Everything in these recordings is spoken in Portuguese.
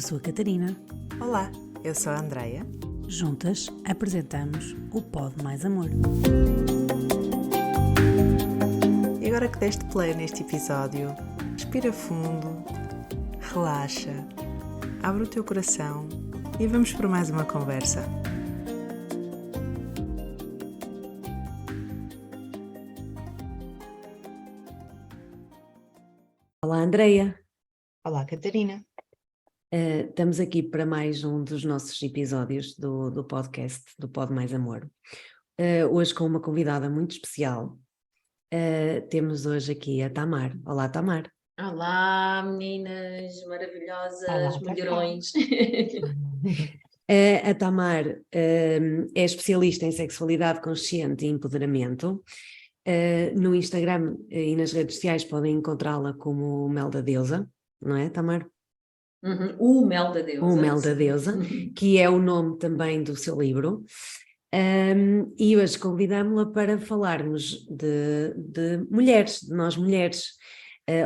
Eu sou a Catarina. Olá, eu sou a Andreia. Juntas apresentamos o Pod Mais Amor. E agora que deste play neste episódio, respira fundo, relaxa, abre o teu coração e vamos por mais uma conversa. Olá, Andreia. Olá, Catarina. Estamos aqui para mais um dos nossos episódios do podcast do Pod Mais Amor. Hoje com uma convidada muito especial. Temos hoje aqui a Tamar. Olá, Tamar. Olá, meninas maravilhosas, Olá, mulherões. A Tamar é especialista em sexualidade consciente e empoderamento. No Instagram e nas redes sociais podem encontrá-la como Mel da Deusa, não é, Tamar? O Mel da Deusa. O Mel da Deusa, que é o nome também do seu livro. E hoje convidamos-la para falarmos de mulheres, de nós mulheres.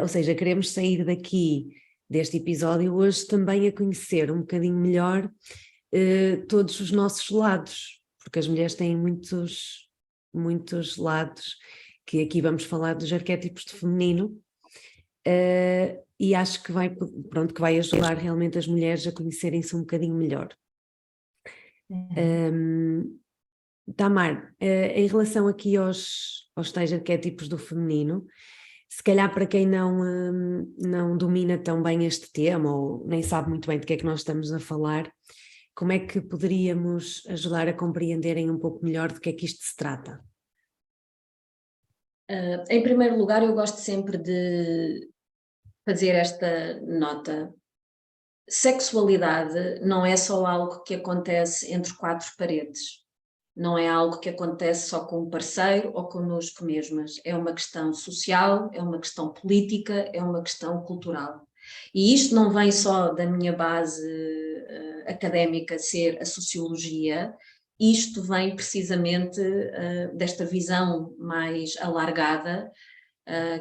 Ou seja, queremos sair daqui deste episódio hoje também a conhecer um bocadinho melhor todos os nossos lados, porque as mulheres têm muitos lados, que aqui vamos falar dos arquétipos de feminino. E acho que vai ajudar realmente as mulheres a conhecerem-se um bocadinho melhor. Tamar, em relação aqui aos tais arquétipos do feminino, se calhar para quem não domina tão bem este tema ou nem sabe muito bem de que é que nós estamos a falar, como é que poderíamos ajudar a compreenderem um pouco melhor de que é que isto se trata? Em primeiro lugar, eu gosto sempre de fazer esta nota. Sexualidade não é só algo que acontece entre quatro paredes. Não é algo que acontece só com um parceiro ou connosco mesmas. É uma questão social, é uma questão política, é uma questão cultural. E isto não vem só da minha base académica ser a sociologia, isto vem precisamente desta visão mais alargada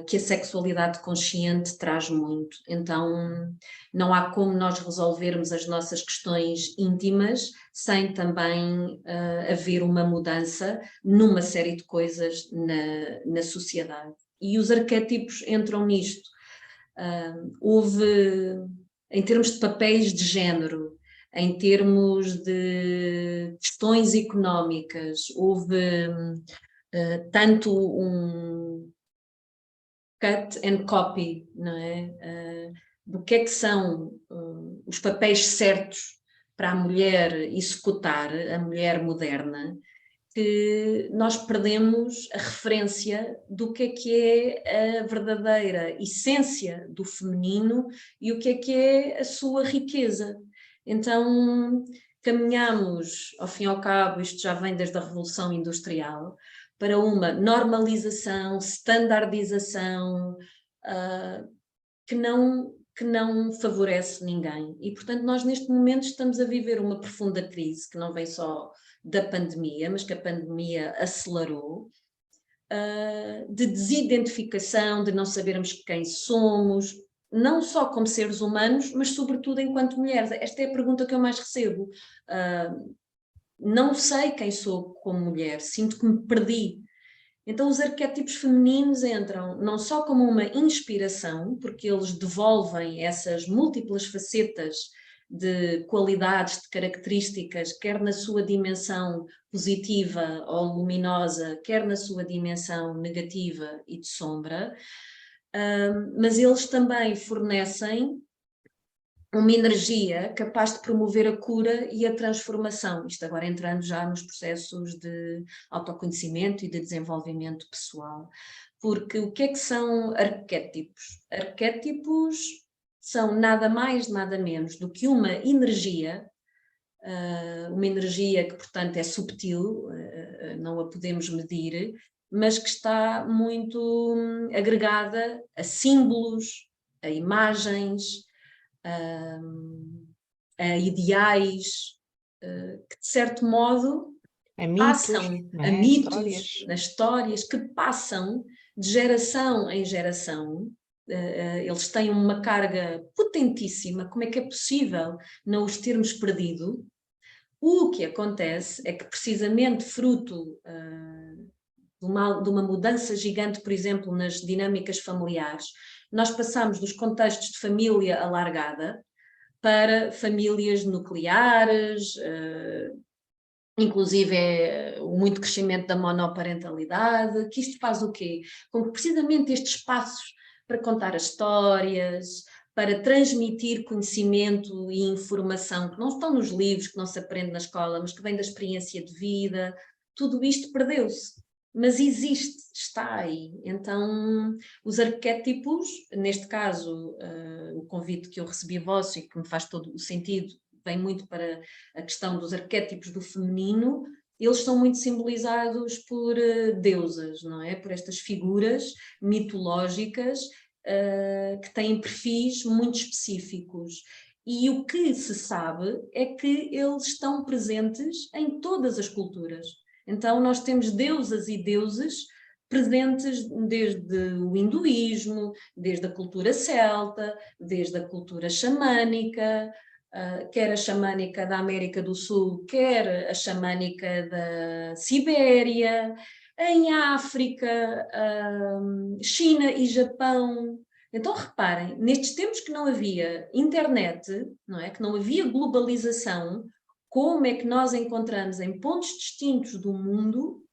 que a sexualidade consciente traz muito. Então, não há como nós resolvermos as nossas questões íntimas sem também haver uma mudança numa série de coisas na sociedade. E os arquétipos entram nisto. Houve, em termos de papéis de género, em termos de questões económicas, houve tanto um cut and copy, não é? Do que é que são os papéis certos para a mulher executar, a mulher moderna, que nós perdemos a referência do que é a verdadeira essência do feminino e o que é a sua riqueza. Então, caminhamos, ao fim e ao cabo, isto já vem desde a Revolução Industrial, para uma normalização, standardização, que não favorece ninguém. E, portanto, nós neste momento estamos a viver uma profunda crise, que não vem só da pandemia, mas que a pandemia acelerou, de desidentificação, de não sabermos quem somos, não só como seres humanos, mas sobretudo enquanto mulheres. Esta é a pergunta que eu mais recebo. Não sei quem sou como mulher, sinto que me perdi. Então os arquétipos femininos entram não só como uma inspiração, porque eles devolvem essas múltiplas facetas de qualidades, de características, quer na sua dimensão positiva ou luminosa, quer na sua dimensão negativa e de sombra, mas eles também fornecem uma energia capaz de promover a cura e a transformação, isto agora entrando já nos processos de autoconhecimento e de desenvolvimento pessoal. Porque o que são arquétipos? Arquétipos são nada mais, nada menos do que uma energia que, portanto, é subtil, não a podemos medir, mas que está muito agregada a símbolos, a imagens, a ideais, que de certo modo passam a mitos, nas histórias, que passam de geração em geração eles têm uma carga potentíssima, como é que é possível não os termos perdido? O que acontece é que, precisamente fruto de uma mudança gigante, por exemplo, nas dinâmicas familiares, nós passamos dos contextos de família alargada para famílias nucleares, inclusive o muito crescimento da monoparentalidade, que isto faz o quê? Com que precisamente estes espaços para contar as histórias, para transmitir conhecimento e informação que não estão nos livros, que não se aprende na escola, mas que vem da experiência de vida, tudo isto perdeu-se. Mas existe, está aí. Então, os arquétipos, neste caso, o convite que eu recebi vosso e que me faz todo o sentido, vem muito para a questão dos arquétipos do feminino, eles são muito simbolizados por deusas, não é? Por estas figuras mitológicas que têm perfis muito específicos. E o que se sabe é que eles estão presentes em todas as culturas. Então nós temos deusas e deuses presentes desde o hinduísmo, desde a cultura celta, desde a cultura xamânica, quer a xamânica da América do Sul, quer a xamânica da Sibéria, em África, China e Japão. Então reparem, nestes tempos que não havia internet, não é? Que não havia globalização, como é que nós encontramos em pontos distintos do mundo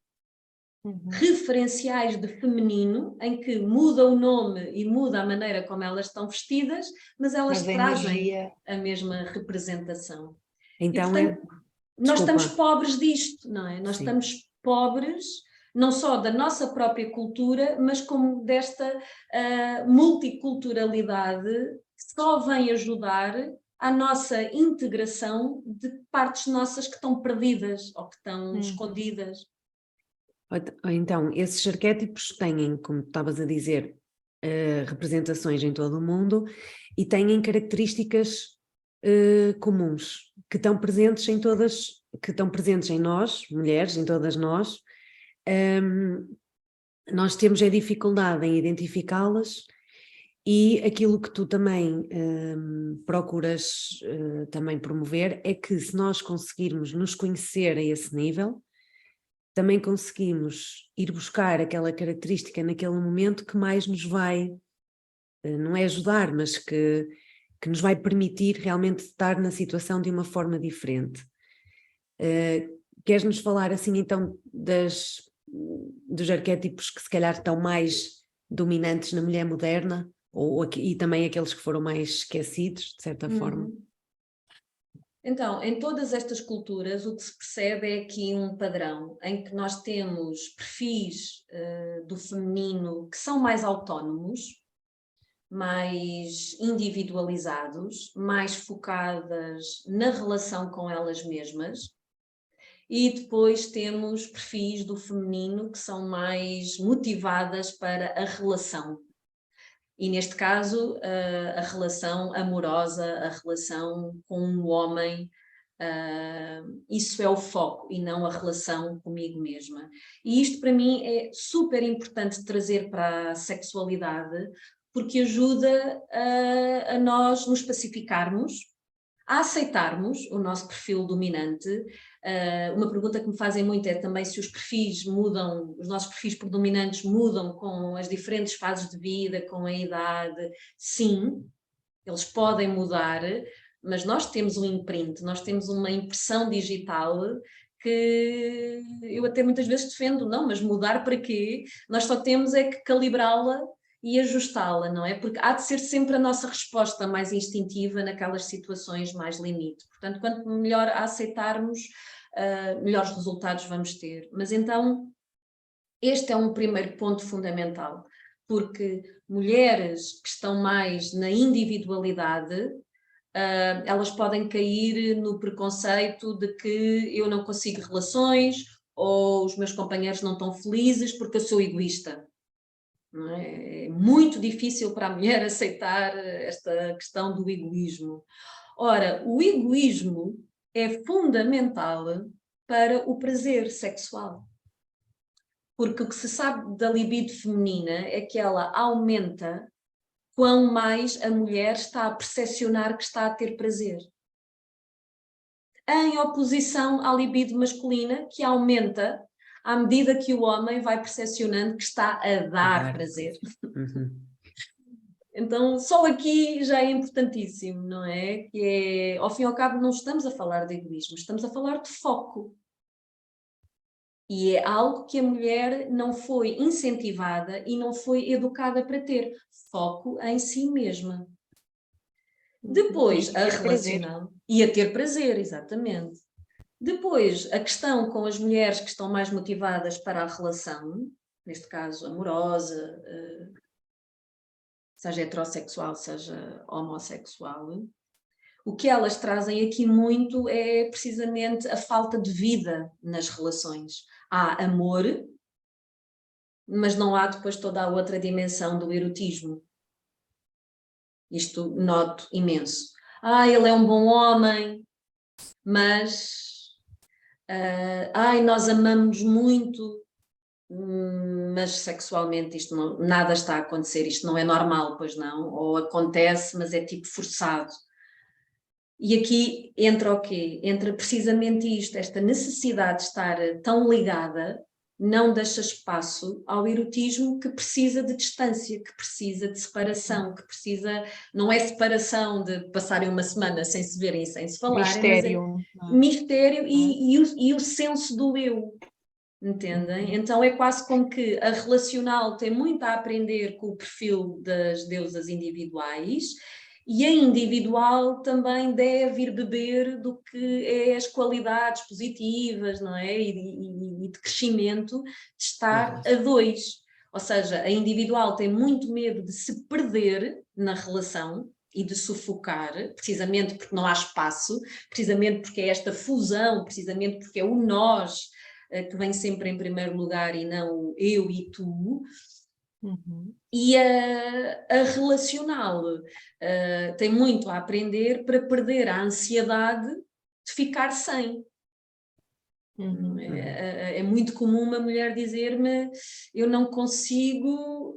referenciais de feminino, em que muda o nome e muda a maneira como elas estão vestidas, mas elas trazem a mesma representação. Então e, portanto, nós estamos pobres disto, não é? Nós Sim. estamos pobres, não só da nossa própria cultura, mas como desta multiculturalidade que só vem ajudar à nossa integração de partes nossas que estão perdidas ou que estão escondidas. Então, esses arquétipos têm, como estavas a dizer, representações em todo o mundo e têm características comuns, que estão presentes em todas, que estão presentes em nós, mulheres, em todas nós. Nós temos a dificuldade em identificá-las e aquilo que tu também procuras também promover é que, se nós conseguirmos nos conhecer a esse nível, também conseguimos ir buscar aquela característica naquele momento que mais nos vai, não é ajudar, mas que nos vai permitir realmente estar na situação de uma forma diferente. Queres-nos falar assim então dos arquétipos que se calhar estão mais dominantes na mulher moderna e também aqueles que foram mais esquecidos, de certa forma? Então, em todas estas culturas, o que se percebe é aqui um padrão em que nós temos perfis do feminino que são mais autónomos, mais individualizados, mais focadas na relação com elas mesmas, e depois temos perfis do feminino que são mais motivadas para a relação. E neste caso, a relação amorosa, a relação com um homem, isso é o foco e não a relação comigo mesma. E isto para mim é super importante trazer para a sexualidade, porque ajuda a nós nos pacificarmos, a aceitarmos o nosso perfil dominante. Uma pergunta que me fazem muito é também se os perfis mudam, os nossos perfis predominantes mudam com as diferentes fases de vida, com a idade. Sim, eles podem mudar, mas nós temos um imprint, nós temos uma impressão digital que eu até muitas vezes defendo, não, mas mudar para quê? Nós só temos é que calibrá-la e ajustá-la, não é? Porque há de ser sempre a nossa resposta mais instintiva naquelas situações mais limite. Portanto, quanto melhor a aceitarmos, melhores resultados vamos ter. Mas então, este é um primeiro ponto fundamental, porque mulheres que estão mais na individualidade, elas podem cair no preconceito de que eu não consigo relações ou os meus companheiros não estão felizes porque eu sou egoísta. Não é? É muito difícil para a mulher aceitar esta questão do egoísmo. Ora, o egoísmo é fundamental para o prazer sexual. Porque o que se sabe da libido feminina é que ela aumenta quão mais a mulher está a percepcionar que está a ter prazer. Em oposição à libido masculina, que aumenta à medida que o homem vai percepcionando que está a dar prazer. Uhum. Então, só aqui já é importantíssimo, não é? Que é, ao fim e ao cabo, não estamos a falar de egoísmo, estamos a falar de foco. E é algo que a mulher não foi incentivada e não foi educada para ter. Foco em si mesma. Depois, a relacional. E a ter prazer, exatamente. Depois, a questão com as mulheres que estão mais motivadas para a relação, neste caso amorosa, seja heterossexual, seja homossexual, o que elas trazem aqui muito é precisamente a falta de vida nas relações. Há amor, mas não há depois toda a outra dimensão do erotismo. Isto noto imenso. Ele é um bom homem, mas nós amamos muito, mas sexualmente isto não, nada está a acontecer, isto não é normal, pois não, ou acontece, mas é tipo forçado. E aqui entra o quê? Entra precisamente isto, esta necessidade de estar tão ligada, não deixa espaço ao erotismo que precisa de distância, que precisa de separação, que precisa, não é separação de passarem uma semana sem se verem e sem se falarem, Mistério. mas é mistério e o senso do eu. Entendem? Então é quase como que a relacional tem muito a aprender com o perfil das deusas individuais e a individual também deve ir beber do que é as qualidades positivas, não é? E de crescimento de estar a dois. Ou seja, a individual tem muito medo de se perder na relação e de sufocar, precisamente porque não há espaço, precisamente porque é esta fusão, precisamente porque é o nós que vem sempre em primeiro lugar e não o eu e tu. E a relacional tem muito a aprender para perder a ansiedade de ficar sem. É muito comum uma mulher dizer-me: eu não consigo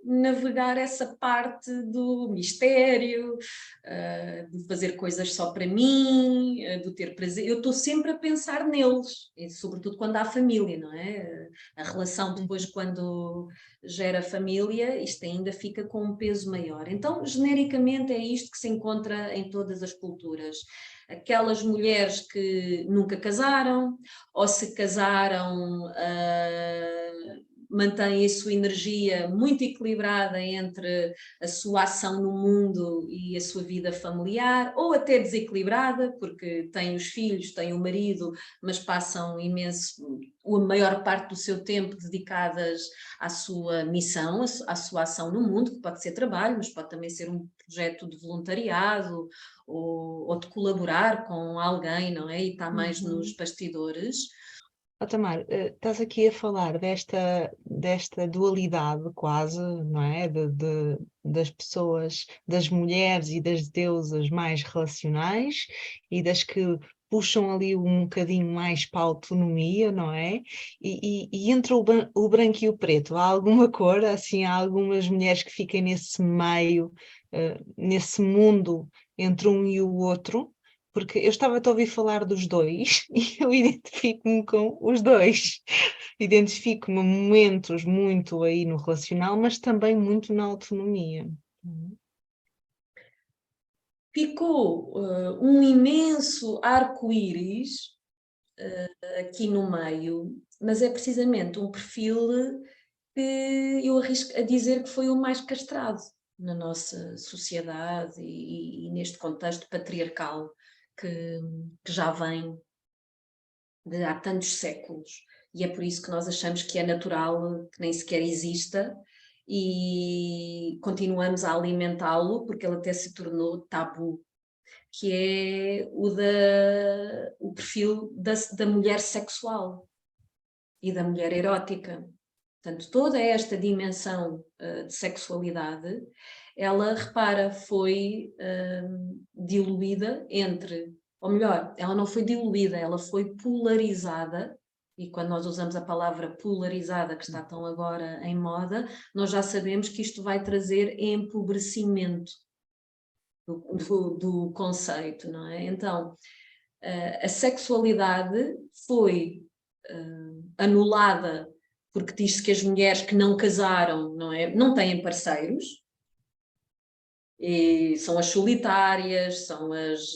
navegar essa parte do mistério, de fazer coisas só para mim, de ter prazer. Eu estou sempre a pensar neles, e sobretudo quando há família, não é? A relação depois, quando gera família, isto ainda fica com um peso maior. Então, genericamente, é isto que se encontra em todas as culturas. Aquelas mulheres que nunca casaram, ou se casaram, mantêm a sua energia muito equilibrada entre a sua ação no mundo e a sua vida familiar, ou até desequilibrada, porque têm os filhos, têm o marido, mas passam a maior parte do seu tempo dedicadas à sua missão, à sua ação no mundo, que pode ser trabalho, mas pode também ser um projeto de voluntariado, ou de colaborar com alguém, não é? E está mais nos bastidores. Tamar, estás aqui a falar desta dualidade quase, não é? Das pessoas, das mulheres e das deusas mais relacionais e das que puxam ali um bocadinho mais para a autonomia, não é? E entre o branco e o preto, há alguma cor? Assim, há algumas mulheres que fiquem nesse meio, nesse mundo entre um e o outro? Porque eu estava a ouvir falar dos dois e eu identifico-me com os dois. Identifico-me momentos muito aí no relacional, mas também muito na autonomia. Ficou um imenso arco-íris aqui no meio, mas é precisamente um perfil que eu arrisco a dizer que foi o mais castrado na nossa sociedade e neste contexto patriarcal que já vem de há tantos séculos. E é por isso que nós achamos que é natural que nem sequer exista e continuamos a alimentá-lo porque ele até se tornou tabu, que é o perfil da mulher sexual e da mulher erótica. Portanto, toda esta dimensão de sexualidade, ela, repara, foi diluída entre, ou melhor, ela não foi diluída, ela foi polarizada E quando nós usamos a palavra polarizada, que está tão agora em moda, nós já sabemos que isto vai trazer empobrecimento do conceito, não é? Então, a sexualidade foi anulada porque diz-se que as mulheres que não casaram, não é, não têm parceiros, e são as solitárias, são as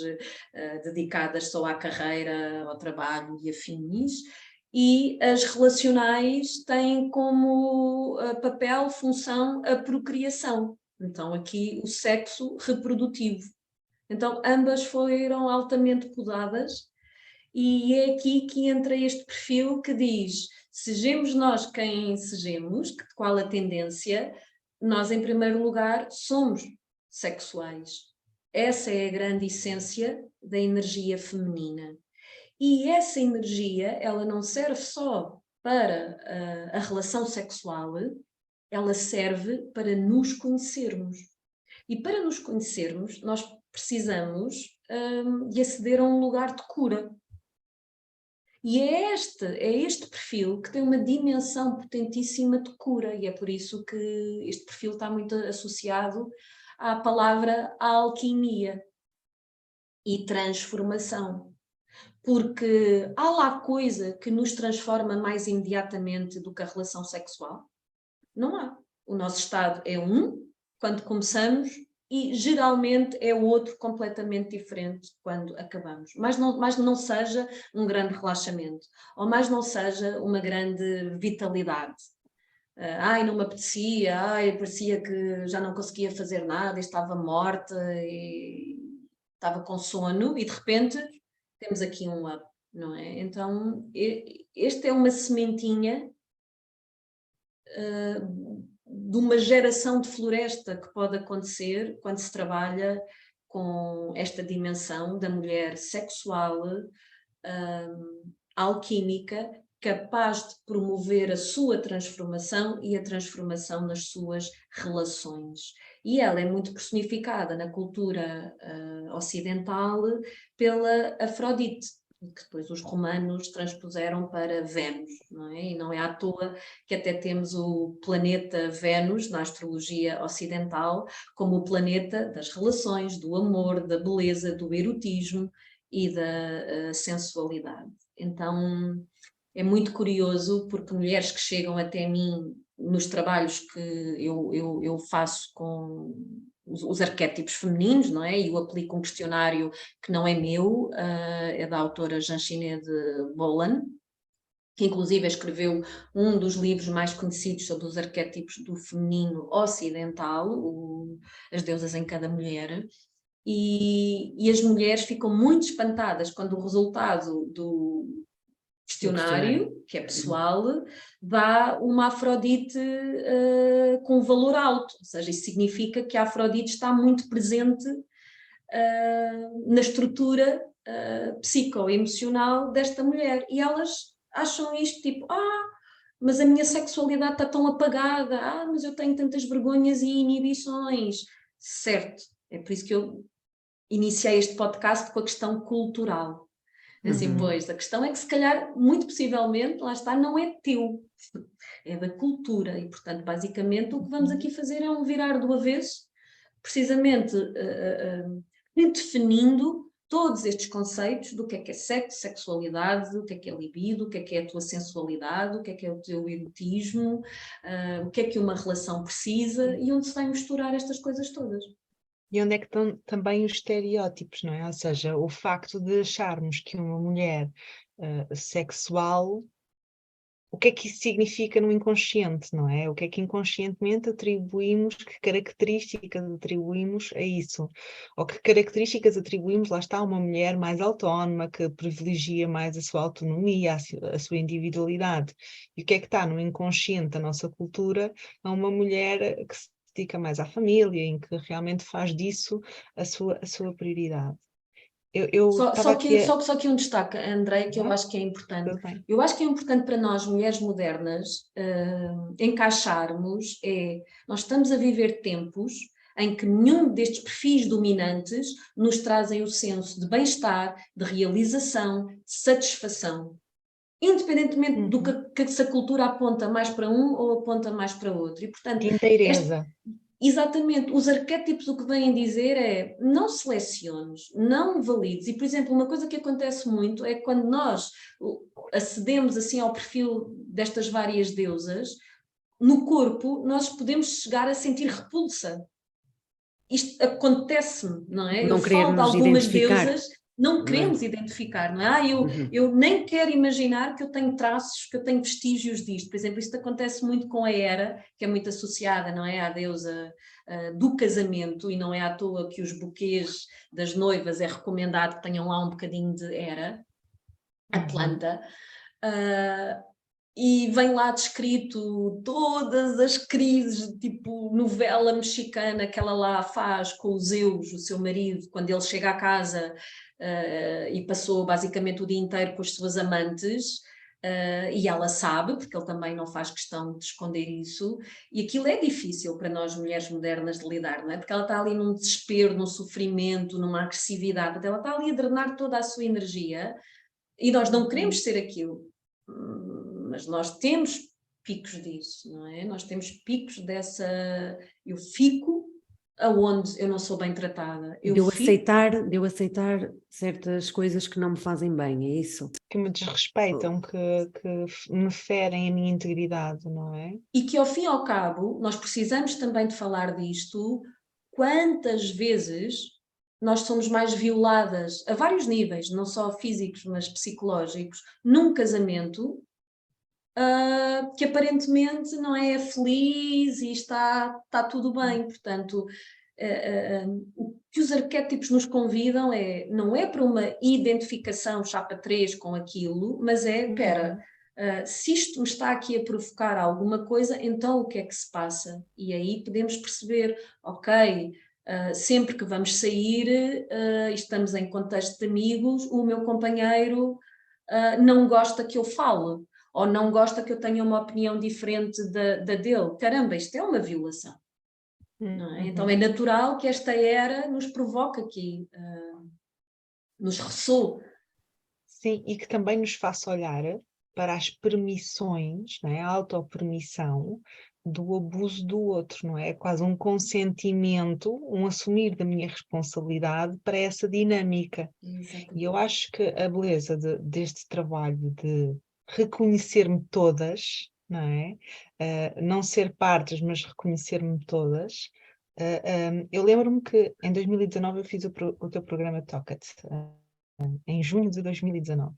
dedicadas só à carreira, ao trabalho e afins, e as relacionais têm como papel, função, a procriação. Então aqui o sexo reprodutivo. Então ambas foram altamente podadas, e é aqui que entra este perfil que diz, sejamos nós quem sejamos, qual a tendência, nós em primeiro lugar somos sexuais. Essa é a grande essência da energia feminina. E essa energia, ela não serve só para a relação sexual, ela serve para nos conhecermos. E para nos conhecermos, nós precisamos de aceder a um lugar de cura. E é este perfil que tem uma dimensão potentíssima de cura, e é por isso que este perfil está muito associado à palavra alquimia e transformação. Porque há lá coisa que nos transforma mais imediatamente do que a relação sexual? Não há. O nosso estado é quando começamos, e geralmente é outro completamente diferente quando acabamos. Mas não seja um grande relaxamento, ou mais não seja uma grande vitalidade. Ai, não me apetecia, ai, parecia que já não conseguia fazer nada, estava morta, e estava com sono, e de repente temos aqui um up, não é? Então, este é uma sementinha de uma geração de floresta que pode acontecer quando se trabalha com esta dimensão da mulher sexual, alquímica, capaz de promover a sua transformação e a transformação nas suas relações. E ela é muito personificada na cultura ocidental pela Afrodite, que depois os romanos transpuseram para Vênus, não é? E não é à toa que até temos o planeta Vênus na astrologia ocidental como o planeta das relações, do amor, da beleza, do erotismo e da sensualidade. Então é muito curioso, porque mulheres que chegam até mim nos trabalhos que eu faço com os arquétipos femininos, não é? E eu aplico um questionário que não é meu, é da autora Jean-Sinéad Bolan, que inclusive escreveu um dos livros mais conhecidos sobre os arquétipos do feminino ocidental, As Deusas em Cada Mulher, e as mulheres ficam muito espantadas quando o resultado do questionário, que é pessoal, dá uma Afrodite com valor alto, ou seja, isso significa que a Afrodite está muito presente na estrutura psicoemocional desta mulher, e elas acham isto tipo, mas a minha sexualidade está tão apagada, mas eu tenho tantas vergonhas e inibições. Certo, é por isso que eu iniciei este podcast com a questão cultural. Assim, pois, a questão é que se calhar, muito possivelmente, lá está, não é teu, é da cultura, e portanto, basicamente, o que vamos aqui fazer é um virar do avesso, precisamente redefinindo todos estes conceitos do que é sexo, sexualidade, o que é libido, o que é a tua sensualidade, o que é o teu erotismo, o que uma relação precisa, e onde se vai misturar estas coisas todas. E onde é que estão também os estereótipos, não é? Ou seja, o facto de acharmos que uma mulher sexual, o que é que isso significa no inconsciente, não é? O que é que inconscientemente atribuímos, que características atribuímos a isso? Ou que características atribuímos, lá está, a uma mulher mais autónoma, que privilegia mais a sua autonomia, a sua individualidade. E o que é que está no inconsciente da nossa cultura a uma mulher que se dedica mais à família, em que realmente faz disso a sua prioridade. Só que um destaque, André, que eu acho que é importante. Eu acho que é importante para nós, mulheres modernas, encaixarmos, nós estamos a viver tempos em que nenhum destes perfis dominantes nos trazem o senso de bem-estar, de realização, de satisfação. independentemente do que se a cultura aponta mais para um ou aponta mais para outro. E, portanto, De inteireza. exatamente, os arquétipos o que vêm dizer é não seleciones, não valides. E, por exemplo, uma coisa que acontece muito é quando nós acedemos assim ao perfil destas várias deusas, no corpo nós podemos chegar a sentir repulsa. Isto acontece-me, não é? Eu Não falo de querermos algumas identificar, deusas, não não é? queremos identificar, não é? Eu nem quero imaginar que eu tenho traços, que eu tenho vestígios disto. Por exemplo, isto acontece muito com a Hera, que é muito associada, não é? À deusa do casamento, e não é à toa que os buquês das noivas é recomendado que tenham lá um bocadinho de Hera, a planta. E vem lá descrito todas as crises, tipo novela mexicana que ela lá faz com o Zeus, o seu marido, quando ele chega à casa e passou basicamente o dia inteiro com as suas amantes, e ela sabe, porque ele também não faz questão de esconder isso, e aquilo é difícil para nós mulheres modernas de lidar, não é? Porque ela está ali num desespero, num sofrimento, numa agressividade, ela está ali a drenar toda a sua energia, e nós não queremos ser aquilo. Mas nós temos picos disso, não é? Nós temos picos dessa... Eu fico aonde eu não sou bem tratada. De eu aceitar certas coisas que não me fazem bem, é isso? Que me desrespeitam, que me ferem a minha integridade, não é? E que ao fim e ao cabo, nós precisamos também de falar disto, quantas vezes nós somos mais violadas a vários níveis, não só físicos, mas psicológicos, num casamento que aparentemente não é feliz e está tudo bem. Portanto, o que os arquétipos nos convidam não é para uma identificação chapa 3 com aquilo, mas espera, se isto me está aqui a provocar alguma coisa, então o que é que se passa? E aí podemos perceber, ok, sempre que vamos sair e estamos em contexto de amigos, o meu companheiro não gosta que eu fale, ou não gosta que eu tenha uma opinião diferente da dele. Caramba, isto é uma violação. Não é? Então é natural que esta era nos provoque aqui, nos ressoe. Sim, e que também nos faça olhar para as permissões, não é? A autopermissão do abuso do outro, não é? É quase um consentimento, um assumir da minha responsabilidade para essa dinâmica. Exatamente. E eu acho que a beleza deste trabalho de reconhecer-me todas, não é? Não ser partes, mas reconhecer-me todas. Eu lembro-me que em 2019 eu fiz o teu programa Toca-te, em junho de 2019.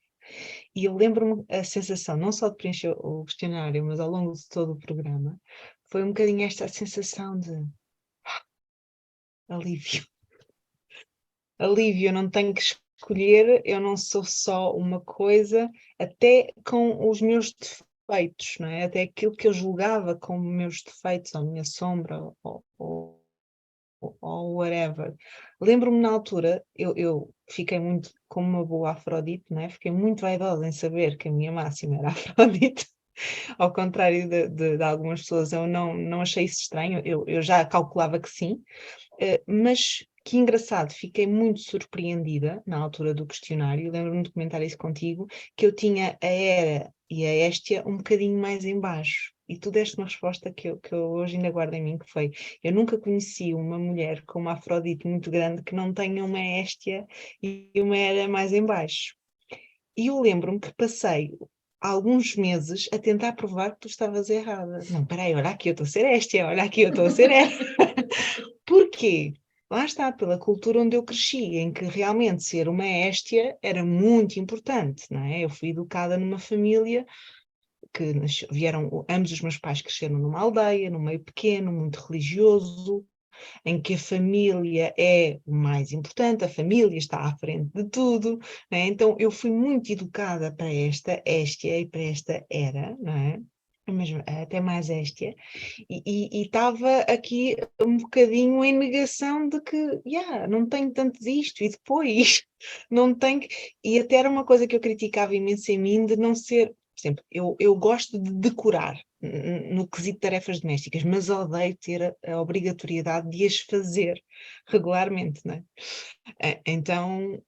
E eu lembro-me a sensação, não só de preencher o questionário, mas ao longo de todo o programa, foi um bocadinho esta sensação de alívio. Alívio, eu não tenho que escolher, eu não sou só uma coisa, até com os meus defeitos, não é? Até aquilo que eu julgava como meus defeitos, ou minha sombra, ou whatever. Lembro-me na altura, eu fiquei muito como uma boa Afrodite, não é? Fiquei muito vaidosa em saber que a minha máxima era Afrodite. Ao contrário de algumas pessoas, eu não achei isso estranho, eu já calculava que sim, mas que engraçado, fiquei muito surpreendida na altura do questionário, lembro-me de comentar isso contigo, que eu tinha a Hera e a Héstia um bocadinho mais em baixo. E tu deste uma resposta que eu hoje ainda guardo em mim, que foi: eu nunca conheci uma mulher com uma Afrodite muito grande que não tenha uma Héstia e uma Hera mais em baixo. E eu lembro-me que passei alguns meses a tentar provar que tu estavas errada. Não, peraí, olha aqui eu estou a ser Héstia, olha aqui eu estou a ser Hera. Porquê? Lá está, pela cultura onde eu cresci, em que realmente ser uma Héstia era muito importante, não é? Eu fui educada numa família que ambos os meus pais cresceram numa aldeia, num meio pequeno, muito religioso, em que a família é o mais importante, a família está à frente de tudo, não é? Então eu fui muito educada para esta Héstia e para esta Hera, não é? Mesmo, até mais Héstia, e estava aqui um bocadinho em negação de que, não tenho tanto disto, e depois não tenho, e até era uma coisa que eu criticava imenso em mim, de não ser, por exemplo, eu gosto de decorar no quesito de tarefas domésticas, mas odeio ter a obrigatoriedade de as fazer regularmente, não é? Então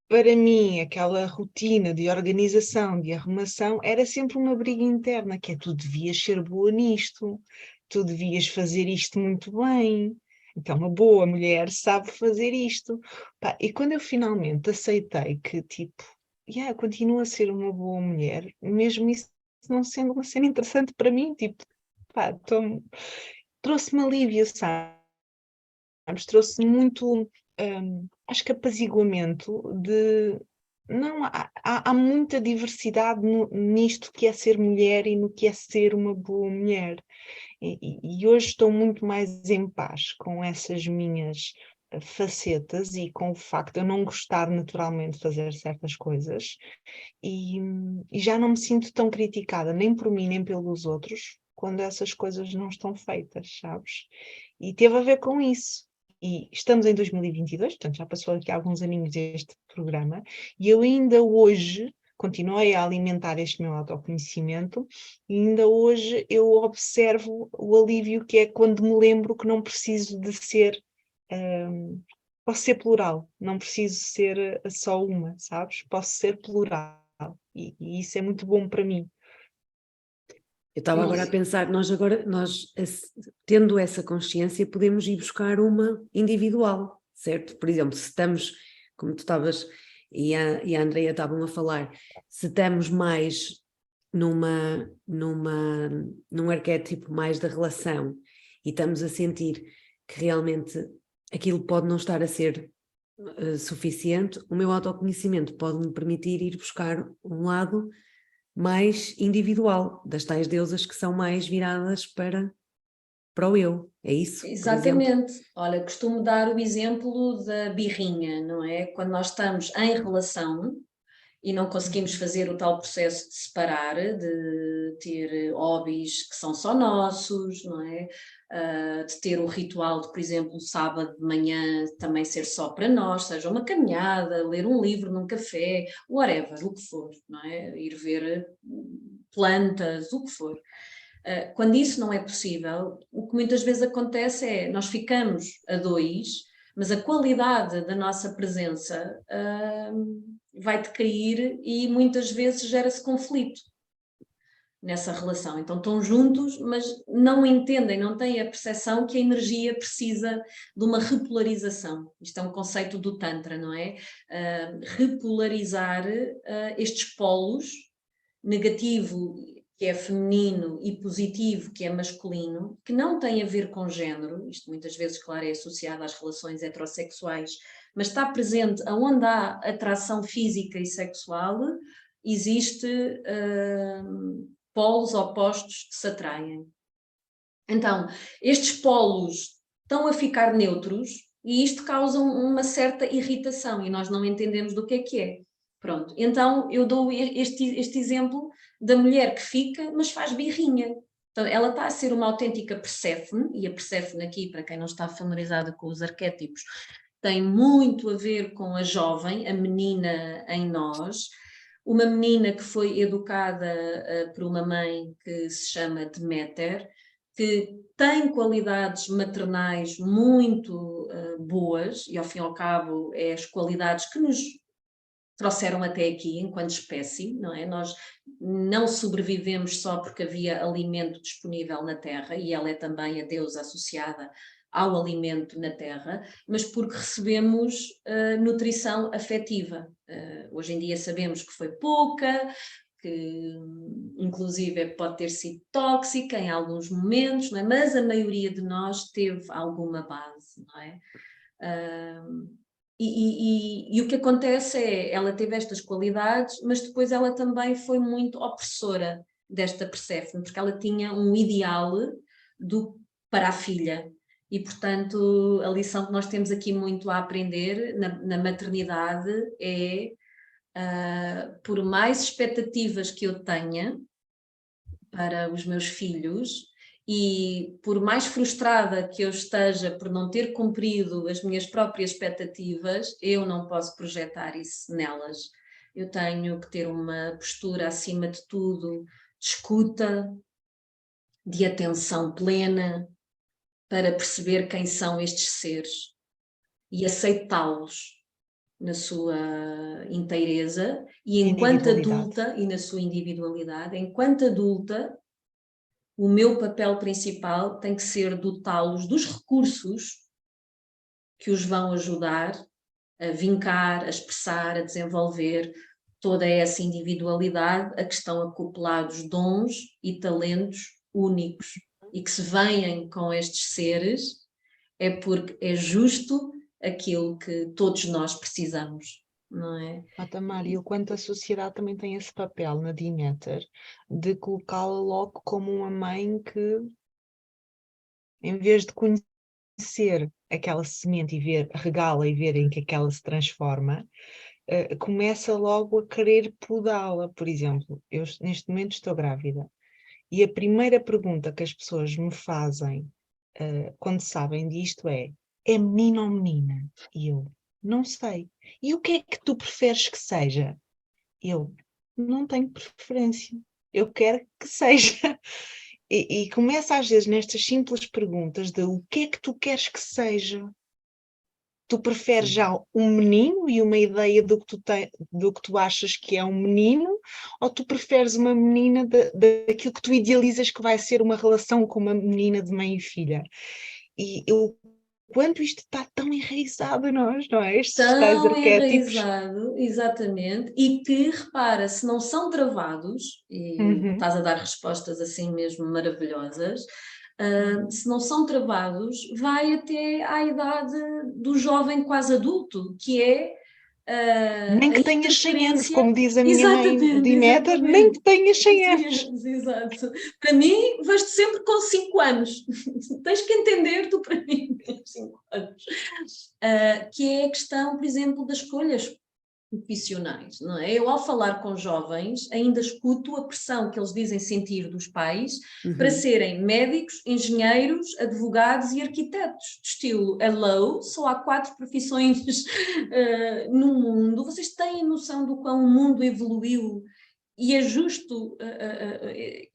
para mim, aquela rotina de organização, de arrumação, era sempre uma briga interna, que é tu devias ser boa nisto, tu devias fazer isto muito bem. Então, uma boa mulher sabe fazer isto. Pá, e quando eu finalmente aceitei que, tipo, continuo a ser uma boa mulher, mesmo isso não sendo uma cena interessante para mim, tipo, pá, trouxe-me alívio, sabes? Trouxe muito, acho que apaziguamento de. Não, há muita diversidade nisto que é ser mulher e no que é ser uma boa mulher. E hoje estou muito mais em paz com essas minhas facetas e com o facto de eu não gostar naturalmente de fazer certas coisas e já não me sinto tão criticada nem por mim nem pelos outros quando essas coisas não estão feitas, sabes? E teve a ver com isso. E estamos em 2022, portanto já passou aqui alguns aninhos deste programa, e eu ainda hoje continuei a alimentar este meu autoconhecimento, e ainda hoje eu observo o alívio que é quando me lembro que não preciso de ser, posso ser plural, não preciso ser só uma, sabes? Posso ser plural, e isso é muito bom para mim. Eu estava agora a pensar, nós tendo essa consciência, podemos ir buscar uma individual, certo? Por exemplo, se estamos, como tu estavas e a Andreia estavam a falar, se estamos mais num arquétipo mais da relação e estamos a sentir que realmente aquilo pode não estar a ser suficiente, o meu autoconhecimento pode-me permitir ir buscar um lado mais individual, das tais deusas que são mais viradas para o eu, é isso? Exatamente. Olha, costumo dar o exemplo da birrinha, não é? Quando nós estamos em relação e não conseguimos fazer o tal processo de separar, de ter hobbies que são só nossos, não é? De ter o ritual de, por exemplo, o sábado de manhã também ser só para nós, seja uma caminhada, ler um livro num café, whatever, o que for, não é? Ir ver plantas, o que for. Quando isso não é possível, o que muitas vezes acontece é nós ficamos a dois, mas a qualidade da nossa presença vai decair e muitas vezes gera-se conflito nessa relação. Então estão juntos, mas não entendem, não têm a percepção que a energia precisa de uma repolarização. Isto é um conceito do Tantra, não é? Repolarizar estes polos, negativo, que é feminino, e positivo, que é masculino, que não tem a ver com género, isto muitas vezes, claro, é associado às relações heterossexuais, mas está presente aonde há atração física e sexual, existe polos opostos que se atraem. Então, estes polos estão a ficar neutros e isto causa uma certa irritação e nós não entendemos do que é. Pronto, então eu dou este exemplo da mulher que fica, mas faz birrinha. Então, ela está a ser uma autêntica Perséfone, e a Perséfone aqui, para quem não está familiarizada com os arquétipos, tem muito a ver com a jovem, a menina em nós, uma menina que foi educada por uma mãe que se chama Deméter, que tem qualidades maternais muito boas, e ao fim e ao cabo é as qualidades que nos trouxeram até aqui enquanto espécie, não é? Nós não sobrevivemos só porque havia alimento disponível na Terra, e ela é também a deusa associada ao alimento na Terra, mas porque recebemos nutrição afetiva. Hoje em dia sabemos que foi pouca, que inclusive pode ter sido tóxica em alguns momentos, não é? Mas a maioria de nós teve alguma base, não é? E o que acontece é, ela teve estas qualidades, mas depois ela também foi muito opressora desta Perséfone, porque ela tinha um ideal para a filha. E, portanto, a lição que nós temos aqui muito a aprender na maternidade é, por mais expectativas que eu tenha para os meus filhos, e por mais frustrada que eu esteja por não ter cumprido as minhas próprias expectativas, eu não posso projetar isso nelas. Eu tenho que ter uma postura, acima de tudo, de escuta, de atenção plena, para perceber quem são estes seres e aceitá-los. na sua inteireza e enquanto adulta, e na sua individualidade, enquanto adulta, o meu papel principal tem que ser dotá-los dos recursos que os vão ajudar a vincar, a expressar, a desenvolver toda essa individualidade a que estão acoplados dons e talentos únicos e que se venham com estes seres é porque é justo aquilo que todos nós precisamos, não é? Tamara, e o quanto a sociedade também tem esse papel na Demeter de colocá-la logo como uma mãe que, em vez de conhecer aquela semente e ver, regá-la e ver em que é que ela se transforma, começa logo a querer podá-la. Por exemplo, eu neste momento estou grávida e a primeira pergunta que as pessoas me fazem quando sabem disto é menino ou menina? E eu, não sei. E o que é que tu preferes que seja? Eu, não tenho preferência. Eu quero que seja. E começa às vezes nestas simples perguntas de o que é que tu queres que seja? Tu preferes já um menino e uma ideia do que tu achas que é um menino, ou tu preferes uma menina daquilo que tu idealizas que vai ser uma relação com uma menina de mãe e filha? E eu, quanto isto está tão enraizado em nós, não é? Estes tais Tão arquétipos. enraizado, exatamente, e que, repara, se não são travados, e estás a dar respostas assim mesmo maravilhosas, se não são travados, vai até à idade do jovem quase adulto, que é Nem a que tenhas 100 anos, interferência. como diz a minha mãe Exatamente, Demeter, nem que exatamente. tenhas 100 anos. Exato. Para mim, vais-te sempre com 5 anos. Tens que entender, tu para mim tens 5 anos. Que é a questão, por exemplo, das escolhas profissionais, não é? Eu, ao falar com jovens, ainda escuto a pressão que eles dizem sentir dos pais para serem médicos, engenheiros, advogados e arquitetos, de estilo hello, só há 4 profissões no mundo. Vocês têm noção do quão o mundo evoluiu e é justo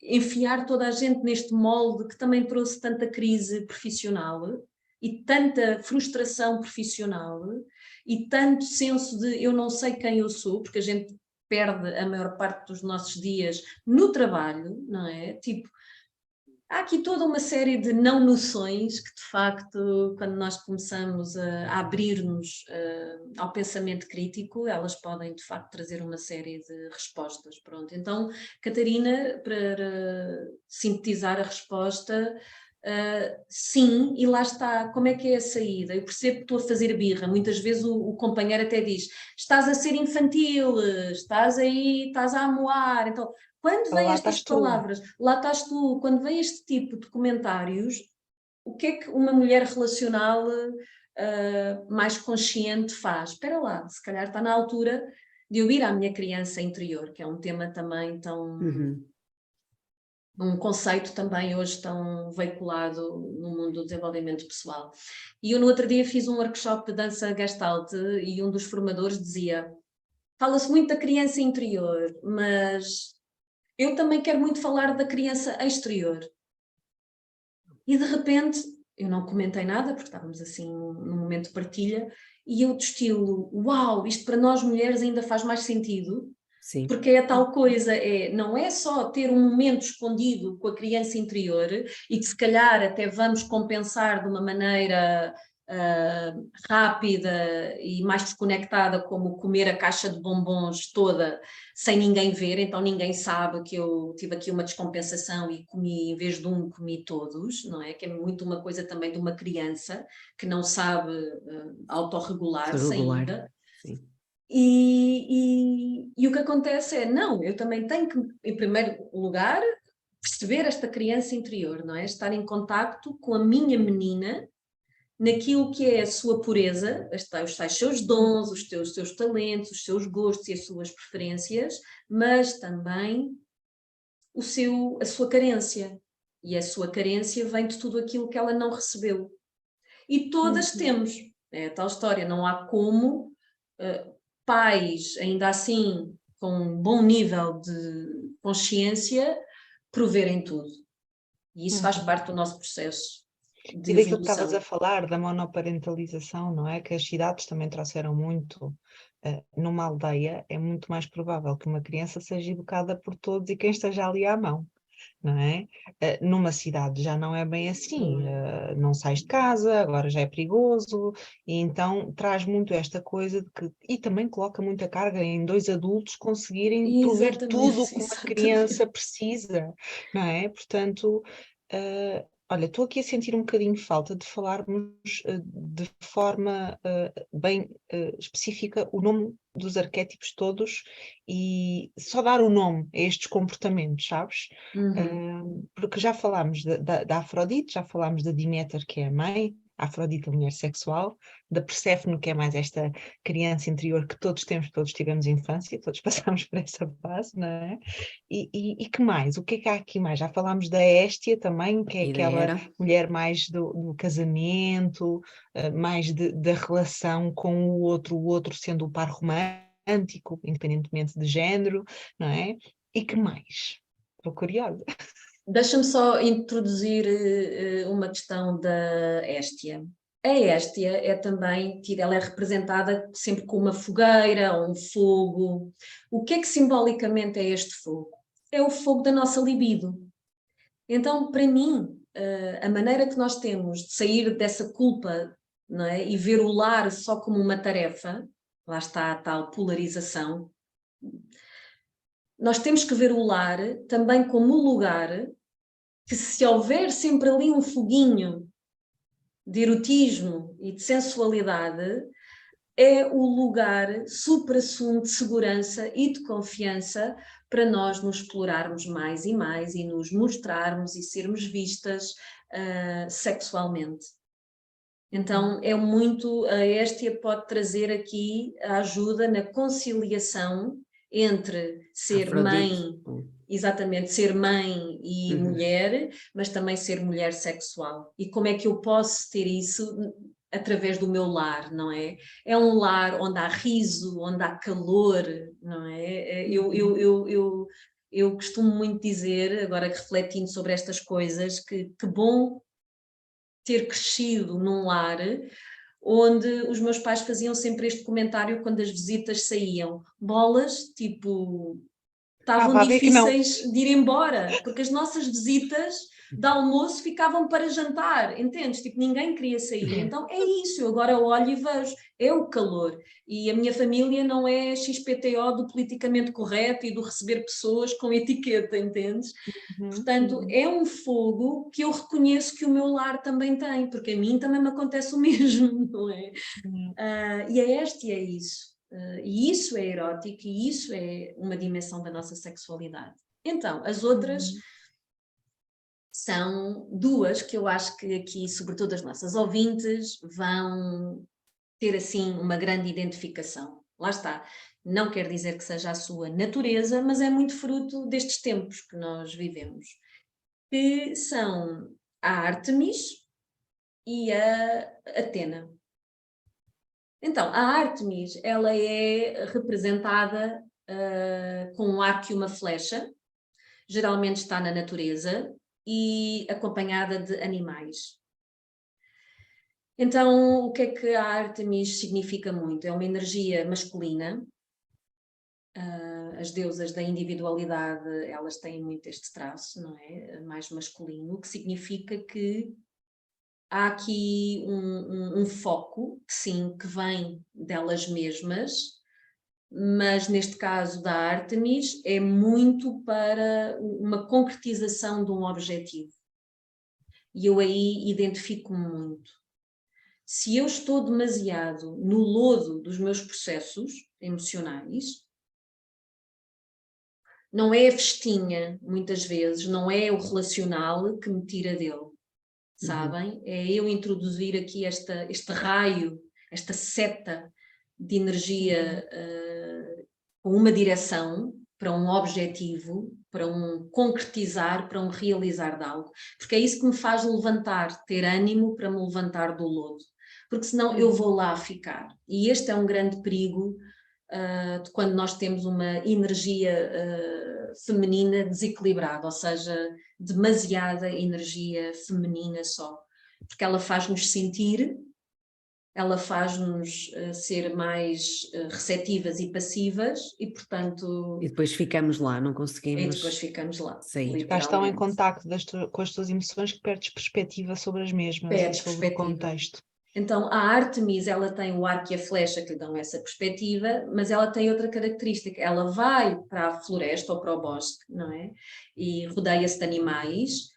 enfiar toda a gente neste molde que também trouxe tanta crise profissional e tanta frustração profissional e tanto senso de eu não sei quem eu sou, porque a gente perde a maior parte dos nossos dias no trabalho, não é? Tipo, há aqui toda uma série de não noções que, de facto, quando nós começamos a abrir-nos ao pensamento crítico, elas podem, de facto, trazer uma série de respostas. Pronto. Então, Catarina, para sintetizar a resposta, sim, e lá está, como é que é a saída? Eu percebo que estou a fazer birra, muitas vezes o companheiro até diz, estás a ser infantil, estás aí, estás a amoar, então... Quando vêm Lá estas estás tu. palavras, lá estás tu, quando vem este tipo de comentários, o que é que uma mulher relacional mais consciente faz? Espera lá, se calhar está na altura de eu ir à minha criança interior, que é um tema também tão... um conceito também hoje tão veiculado no mundo do desenvolvimento pessoal. E eu no outro dia fiz um workshop de dança Gestalt e um dos formadores dizia, fala-se muito da criança interior, mas... eu também quero muito falar da criança exterior. E de repente, eu não comentei nada, porque estávamos assim num momento de partilha, e eu de estilo, uau, isto para nós mulheres ainda faz mais sentido, Sim. porque é a tal coisa, não é só ter um momento escondido com a criança interior, e que se calhar até vamos compensar de uma maneira rápida e mais desconectada, como comer a caixa de bombons toda sem ninguém ver, então ninguém sabe que eu tive aqui uma descompensação e comi, em vez de um, comi todos, não é? Que é muito uma coisa também de uma criança que não sabe autorregular-se ainda. Sim. E o que acontece é, não, eu também tenho que, em primeiro lugar, perceber esta criança interior, não é? Estar em contacto com a minha menina naquilo que é a sua pureza, os tais seus dons, os seus talentos, os seus gostos e as suas preferências, mas também a sua carência. E a sua carência vem de tudo aquilo que ela não recebeu. E todas temos. É a tal história, não há como pais, ainda assim, com um bom nível de consciência, proverem tudo. E isso faz parte do nosso processo. de E daquilo que estavas evolução. a falar, da monoparentalização, não é? Que as cidades também trouxeram muito. Numa aldeia é muito mais provável que uma criança seja educada por todos e quem esteja ali à mão, não é? Numa cidade já não é bem assim, não sais de casa, agora já é perigoso, e então traz muito esta coisa de que, e também coloca muita carga em dois adultos conseguirem prover tudo o Exatamente, que uma exatamente. criança precisa, não é? Portanto, olha, estou aqui a sentir um bocadinho falta de falarmos de forma bem específica o nome dos arquétipos todos e só dar o nome a estes comportamentos, sabes? Porque já falámos da Afrodite, já falámos da Deméter, que é a mãe, a Afrodite, a mulher sexual, da Perséfone, que é mais esta criança interior que todos temos, todos tivemos infância, todos passamos por essa fase, não é? E que mais? O que é que há aqui mais? Já falámos da Héstia também, que é Ainda aquela era. mulher mais do casamento, mais da relação com o outro sendo o par romântico, independentemente de género, não é? E que mais? Estou curiosa. Deixa-me só introduzir uma questão da Héstia. A Héstia é também ela é representada sempre com uma fogueira ou um fogo. O que é que simbolicamente é este fogo? É o fogo da nossa libido. Então, para mim, a maneira que nós temos de sair dessa culpa, não é? E ver o lar só como uma tarefa, lá está a tal polarização, nós temos que ver o lar também como um lugar que, se houver sempre ali um foguinho de erotismo e de sensualidade, é o lugar supra-sumo de segurança e de confiança para nós nos explorarmos mais e mais e nos mostrarmos e sermos vistas sexualmente. Então é muito, a Héstia pode trazer aqui a ajuda na conciliação entre ser mãe, Afrodite. exatamente, ser mãe e mulher, mas também ser mulher sexual. E como é que eu posso ter isso através do meu lar, não é? É um lar onde há riso, onde há calor, não é? Eu costumo muito dizer, agora refletindo sobre estas coisas, que bom ter crescido num lar onde os meus pais faziam sempre este comentário quando as visitas saíam. Bolas, tipo, estavam Vá ver que não. difíceis de ir embora, porque as nossas visitas de almoço ficavam para jantar, entendes? Tipo, ninguém queria sair. Então é isso, eu agora olho e vejo, é o calor. E a minha família não é XPTO do politicamente correto e do receber pessoas com etiqueta, entendes? Portanto, é um fogo que eu reconheço que o meu lar também tem, porque a mim também me acontece o mesmo, não é? E a Héstia é isso. E isso é erótico e isso é uma dimensão da nossa sexualidade. Então, as outras são duas que eu acho que aqui, sobretudo as nossas ouvintes, vão ter assim uma grande identificação. Lá está. Não quer dizer que seja a sua natureza, mas é muito fruto destes tempos que nós vivemos, que são a Ártemis e a Atena. Então, a Ártemis, ela é representada com um arco e uma flecha, geralmente está na natureza e acompanhada de animais. Então, o que é que a Ártemis significa muito? É uma energia masculina. As deusas da individualidade, elas têm muito este traço, não é? Mais masculino, o que significa que há aqui um foco, que sim, que vem delas mesmas, mas neste caso da Ártemis é muito para uma concretização de um objetivo. E eu aí identifico-me muito. Se eu estou demasiado no lodo dos meus processos emocionais, não é a festinha, muitas vezes, não é o relacional que me tira dele, sabem? É eu introduzir aqui este raio, esta seta de energia com uma direção, para um objetivo, para um concretizar, para um realizar de algo. Porque é isso que me faz levantar, ter ânimo para me levantar do lodo. Porque senão eu vou lá ficar. E este é um grande perigo de quando nós temos uma energia feminina desequilibrada, ou seja, demasiada energia feminina só. porque ela faz-nos sentir, ela faz-nos ser mais receptivas e passivas e, portanto... E depois ficamos lá, não E conseguimos depois ficamos lá, sair. Estás tão em literalmente. contacto com as tuas emoções que perdes perspectiva sobre as mesmas Perdes e sobre perspectiva. o contexto. Então, a Artemis, ela tem o arco e a flecha que lhe dão essa perspectiva, mas ela tem outra característica. Ela vai para a floresta ou para o bosque, não é? E rodeia-se de animais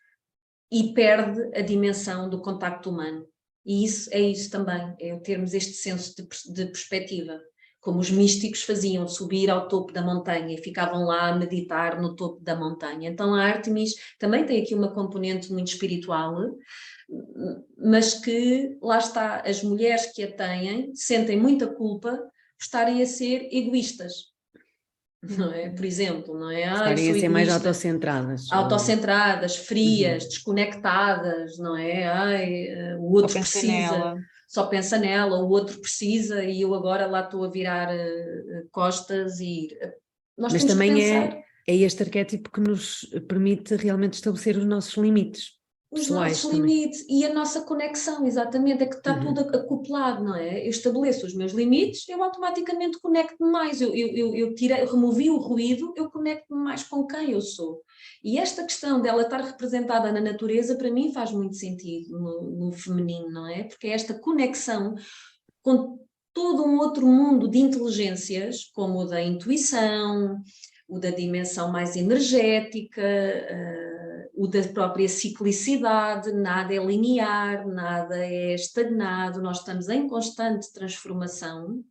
e perde a dimensão do contacto humano. E isso é isso também, é termos este senso de perspectiva. Como os místicos faziam, subir ao topo da montanha e ficavam lá a meditar no topo da montanha. Então a Artemis também tem aqui uma componente muito espiritual, mas que, lá está, as mulheres que a têm sentem muita culpa por estarem a ser egoístas, não é? Por exemplo, não é? Eu Estarem sou a ser mais egoísta. autocentradas. Autocentradas, frias, desconectadas, não é? O outro Só pensa precisa, nela. só pensa nela, o outro precisa e eu agora lá estou a virar costas e nós Mas temos que também pensar. é este arquétipo que nos permite realmente estabelecer os nossos limites Os pessoais nossos também. limites e a nossa conexão, exatamente, é que está tudo acoplado, não é? Eu estabeleço os meus limites, eu automaticamente conecto-me mais, eu removi o ruído, eu conecto-me mais com quem eu sou. E esta questão dela estar representada na natureza, para mim faz muito sentido no feminino, não é? Porque é esta conexão com todo um outro mundo de inteligências, como o da intuição, o da dimensão mais energética, o da própria ciclicidade, nada é linear, nada é estagnado, nós estamos em constante transformação.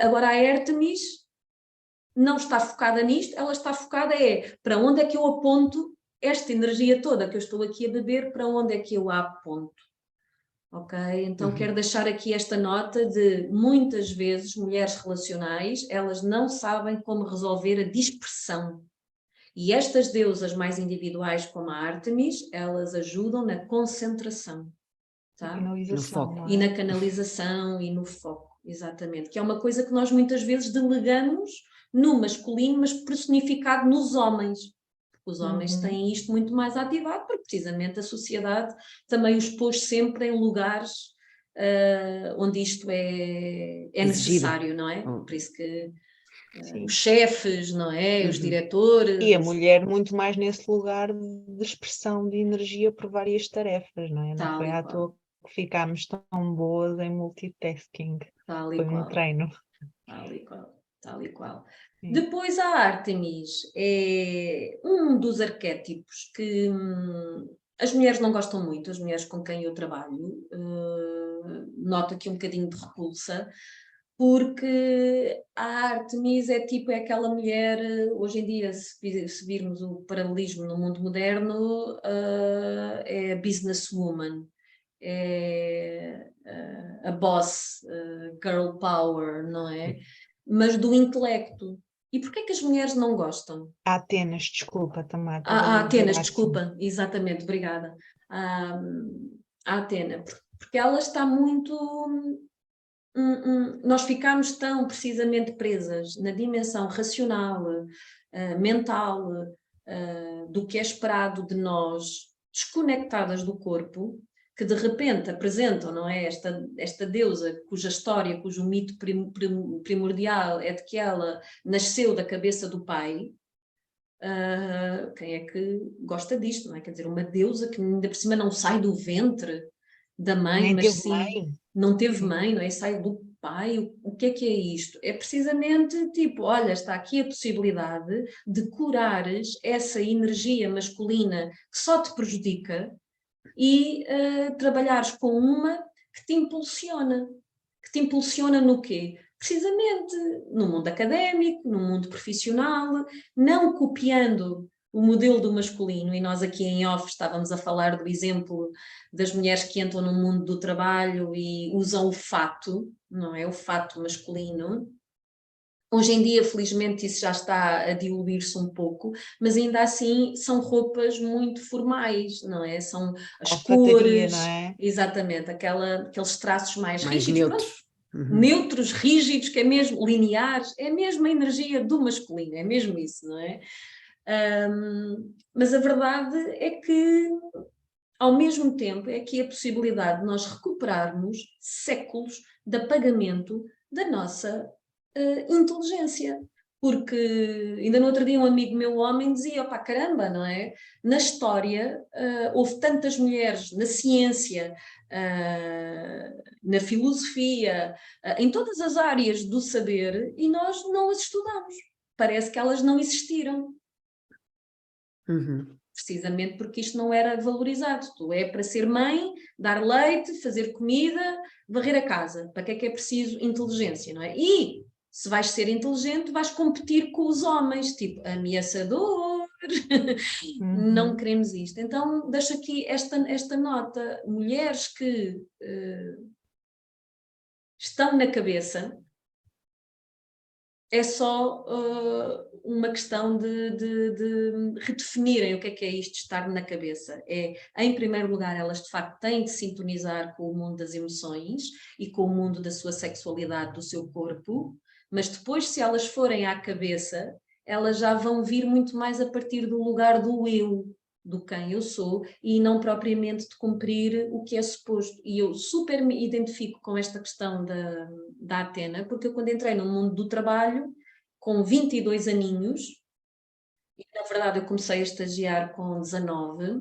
Agora a Artemis não está focada nisto, ela está focada para onde é que eu aponto esta energia toda que eu estou aqui a beber, para onde é que eu a aponto. Ok? Então quero deixar aqui esta nota de muitas vezes mulheres relacionais, elas não sabem como resolver a dispersão. E estas deusas mais individuais como a Artemis, elas ajudam na concentração, tá? No foco. Não é? E na canalização e no foco, exatamente. Que é uma coisa que nós muitas vezes delegamos no masculino, mas personificado nos homens. Os homens têm isto muito mais ativado, porque precisamente a sociedade também os pôs sempre em lugares onde isto é necessário, não é? Por isso que os chefes, não é? Os diretores. E a mulher muito mais nesse lugar de expressão de energia por várias tarefas, não é? Não foi à toa que ficámos tão boas em multitasking. Foi um treino. Tal e qual. Depois a Artemis é um dos arquétipos que as mulheres não gostam muito, as mulheres com quem eu trabalho, noto aqui um bocadinho de repulsa, porque a Artemis é aquela mulher, hoje em dia, se virmos o paralelismo no mundo moderno, é a businesswoman, é a boss, girl power, não é? Mas do intelecto. E porquê que as mulheres não gostam? A Atenas, desculpa, também. A Atenas, desculpa, exatamente, obrigada. A Atena, porque ela está muito... nós ficamos tão precisamente presas na dimensão racional, mental, do que é esperado de nós, desconectadas do corpo, que de repente apresentam, não é, esta deusa cuja história, cujo mito primordial é de que ela nasceu da cabeça do pai. Quem é que gosta disto, não é? Quer dizer, uma deusa que ainda por cima não sai do ventre da mãe, Nem mas teve sim, mãe. não teve mãe, não é? Sai do pai, o que é isto? É precisamente tipo, olha, está aqui a possibilidade de curares essa energia masculina que só te prejudica e trabalhares com uma que te impulsiona. Que te impulsiona no quê? Precisamente no mundo académico, no mundo profissional, não copiando o modelo do masculino, e nós aqui em off estávamos a falar do exemplo das mulheres que entram no mundo do trabalho e usam o fato, não é? O fato masculino. Hoje em dia, felizmente, isso já está a diluir-se um pouco, mas ainda assim são roupas muito formais, não é? São as cores, não é? exatamente, aqueles traços mais rígidos, neutros. Neutros, rígidos, que é mesmo lineares, é mesmo a energia do masculino, é mesmo isso, não é? Mas a verdade é que ao mesmo tempo é aqui a possibilidade de nós recuperarmos séculos de apagamento da nossa inteligência. Porque ainda no outro dia um amigo meu, homem, dizia, opá, caramba, não é? Na história houve tantas mulheres na ciência, na filosofia, em todas as áreas do saber, e nós não as estudamos. Parece que elas não existiram. Uhum. Precisamente porque isto não era valorizado. Tu é para ser mãe, dar leite, fazer comida, varrer a casa. Para que é preciso inteligência, não é? E se vais ser inteligente, vais competir com os homens, tipo ameaçador. Não queremos isto. Então deixo aqui esta nota. Mulheres que estão na cabeça, é só uma questão de redefinirem o que é isto de estar na cabeça. Em primeiro lugar, elas de facto têm de sintonizar com o mundo das emoções e com o mundo da sua sexualidade, do seu corpo, mas depois, se elas forem à cabeça, elas já vão vir muito mais a partir do lugar do eu, do quem eu sou, e não propriamente de cumprir o que é suposto. E eu super me identifico com esta questão da Atena, porque eu quando entrei no mundo do trabalho, com 22 aninhos, e na verdade eu comecei a estagiar com 19,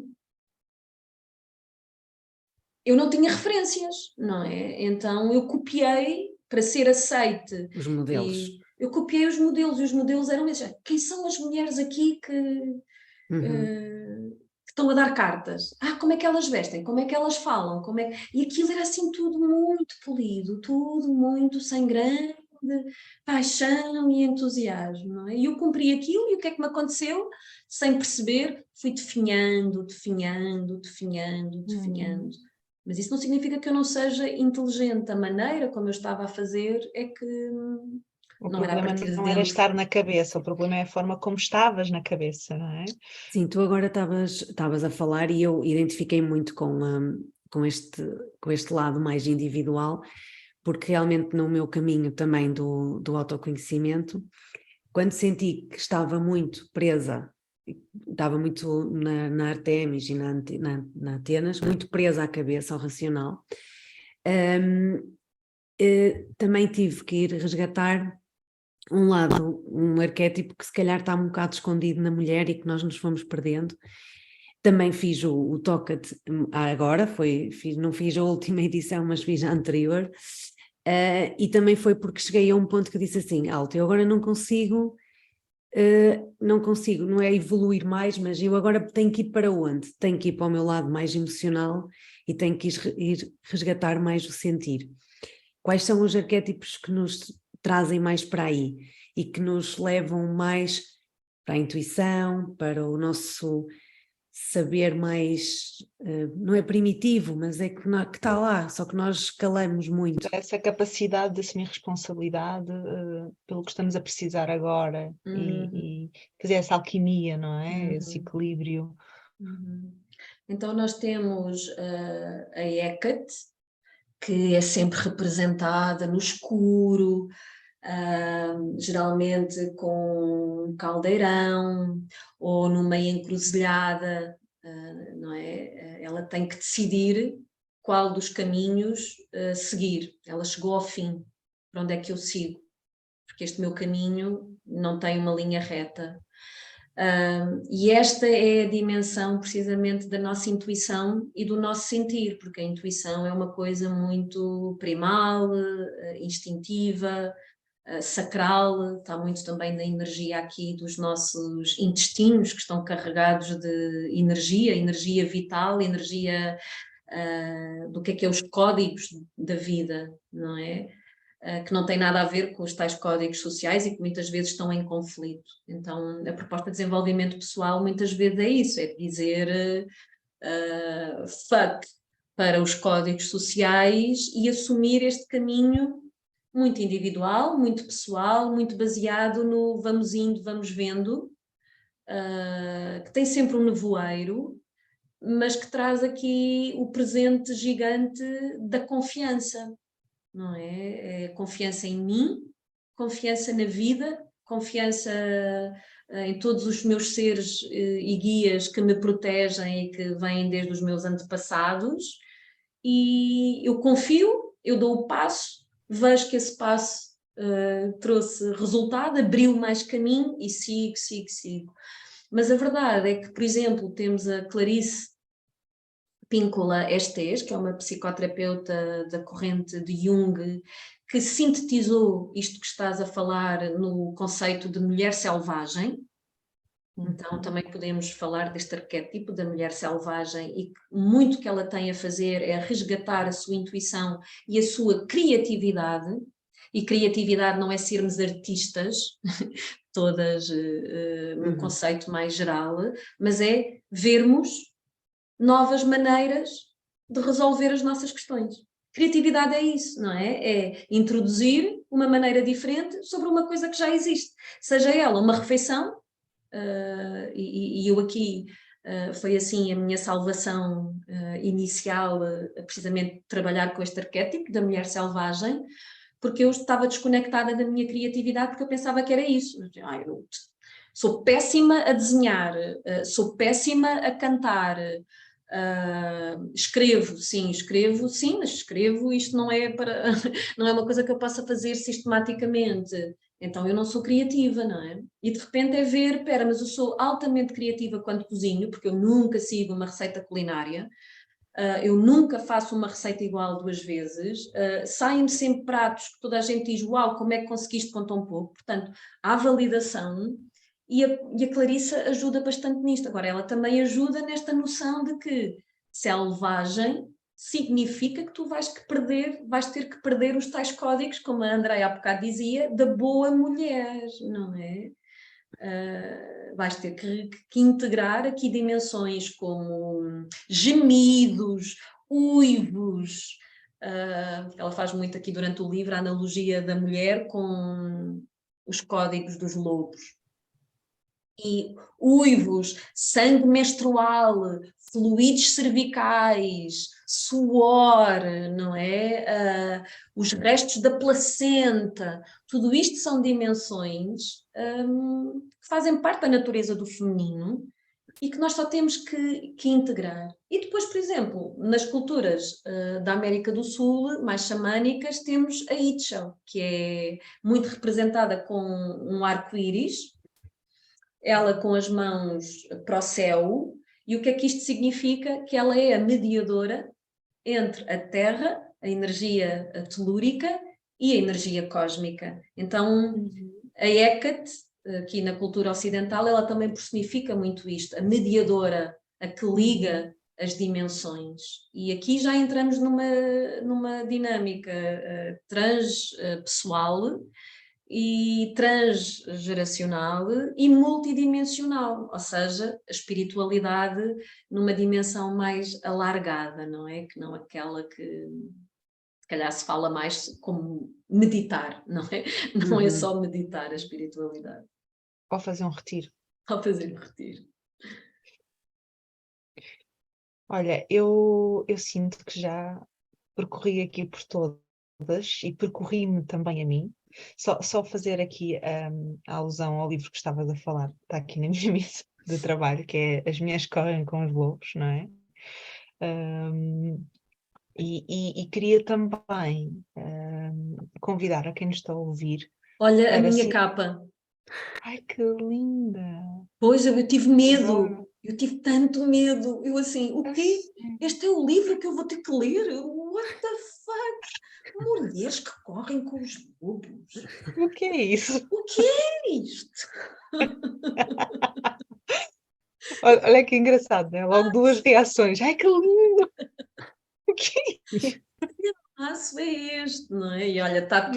eu não tinha referências, não é? Então eu copiei para ser aceite. Os modelos. E eu copiei os modelos, e os modelos eram esses. Quem são as mulheres aqui que estão a dar cartas? Como é que elas vestem? Como é que elas falam? E aquilo era assim tudo muito polido, tudo muito sem grande paixão e entusiasmo, não é? E eu cumpri aquilo, e o que é que me aconteceu? Sem perceber, fui definhando. Mas isso não significa que eu não seja inteligente. A maneira como eu estava a fazer é que O não era a problema partir de não era dentro. estar na cabeça, o problema é a forma como estavas na cabeça, não é? Sim, tu agora estavas a falar e eu identifiquei muito com este lado mais individual, porque realmente no meu caminho também do autoconhecimento, quando senti que estava muito presa, estava muito na Artemis e na Atenas, muito presa à cabeça, ao racional, também tive que ir resgatar um arquétipo que se calhar está um bocado escondido na mulher e que nós nos fomos perdendo. Também fiz o Toca-te agora, não fiz a última edição, mas fiz a anterior, e também foi porque cheguei a um ponto que eu disse assim, Alto, eu agora não consigo, não é evoluir mais, mas eu agora tenho que ir para onde? Tenho que ir para o meu lado mais emocional e tenho que ir resgatar mais o sentir. Quais são os arquétipos que nos trazem mais para aí e que nos levam mais para a intuição, para o nosso saber mais, não é primitivo, mas é que está lá, só que nós escalamos muito. Essa capacidade de assumir responsabilidade pelo que estamos a precisar agora e fazer essa alquimia, não é? Esse equilíbrio. Então nós temos a Hecate, que é sempre representada no escuro, geralmente com um caldeirão ou numa encruzilhada, não é? Ela tem que decidir qual dos caminhos seguir. Ela chegou ao fim, para onde é que eu sigo? Porque este meu caminho não tem uma linha reta. E esta é a dimensão precisamente da nossa intuição e do nosso sentir, porque a intuição é uma coisa muito primal, instintiva, sacral, está muito também na energia aqui dos nossos intestinos, que estão carregados de energia vital, energia do que é os códigos da vida, não é? Que não tem nada a ver com os tais códigos sociais e que muitas vezes estão em conflito. Então, a proposta de desenvolvimento pessoal muitas vezes é isso, é dizer fuck para os códigos sociais e assumir este caminho muito individual, muito pessoal, muito baseado no vamos indo, vamos vendo, que tem sempre um nevoeiro, mas que traz aqui o presente gigante da confiança, não é? É confiança em mim, confiança na vida, confiança em todos os meus seres e guias que me protegem e que vêm desde os meus antepassados, e eu confio, eu dou o passo, vejo que esse passo trouxe resultado, abriu mais caminho e sigo. Mas a verdade é que, por exemplo, temos a Clarice Píncola Estés, que é uma psicoterapeuta da corrente de Jung, que sintetizou isto que estás a falar no conceito de mulher selvagem. Então também podemos falar deste arquétipo da mulher selvagem, e muito que ela tem a fazer é resgatar a sua intuição e a sua criatividade, e criatividade não é sermos artistas, todas num conceito mais geral, mas é vermos novas maneiras de resolver as nossas questões. Criatividade é isso, não é? É introduzir uma maneira diferente sobre uma coisa que já existe. Seja ela uma refeição, e eu aqui, foi assim a minha salvação inicial, precisamente trabalhar com este arquétipo da mulher selvagem, porque eu estava desconectada da minha criatividade, porque eu pensava que era isso. Eu sou péssima a desenhar, sou péssima a cantar, escrevo, mas escrevo, isto não é para, não é uma coisa que eu possa fazer sistematicamente, então eu não sou criativa, não é? E de repente é ver, espera, mas eu sou altamente criativa quando cozinho, porque eu nunca sigo uma receita culinária, eu nunca faço uma receita igual 2 vezes, saem-me sempre pratos que toda a gente diz, uau, como é que conseguiste com tão pouco? Portanto, há validação. E a Clarissa ajuda bastante nisto. Agora, ela também ajuda nesta noção de que selvagem significa que tu vais ter que perder os tais códigos, como a Andreia há bocado dizia, da boa mulher, não é? Vais ter que integrar aqui dimensões como gemidos, uivos. Ela faz muito aqui durante o livro a analogia da mulher com os códigos dos lobos. E uivos, sangue menstrual, fluidos cervicais, suor, não é? Os restos da placenta, tudo isto são dimensões que fazem parte da natureza do feminino e que nós só temos que integrar. E depois, por exemplo, nas culturas da América do Sul, mais xamânicas, temos a Ixchel, que é muito representada com um arco-íris, ela com as mãos para o céu, e o que é que isto significa? Que ela é a mediadora entre a Terra, a energia telúrica, e a energia cósmica. Então, a Hecate, aqui na cultura ocidental, ela também personifica muito isto, a mediadora, a que liga as dimensões. E aqui já entramos numa dinâmica transpessoal, e transgeracional e multidimensional, ou seja, a espiritualidade numa dimensão mais alargada, não é? Que não aquela que se calhar se fala mais como meditar, não é? Não é só meditar a espiritualidade. Ou fazer um retiro. Ao fazer um retiro. Olha, eu sinto que já percorri aqui por todas e percorri-me também a mim. Só fazer aqui a alusão ao livro que estavas a falar, está aqui na minha mesa de trabalho, que é As Mulheres Correm com os Lobos, não é? E queria também convidar a quem nos está a ouvir. Olha a minha capa. Ai, que linda! Pois, eu tive medo, eu tive tanto medo. Eu assim, o quê? Este é o livro que eu vou ter que ler? What the fuck? Mulheres que correm com os lobos. O que é isso? O que é isto? Olha que engraçado, né? Logo 2 reações. Ai, que lindo! O que é isso? Passo é este, não é? E olha, está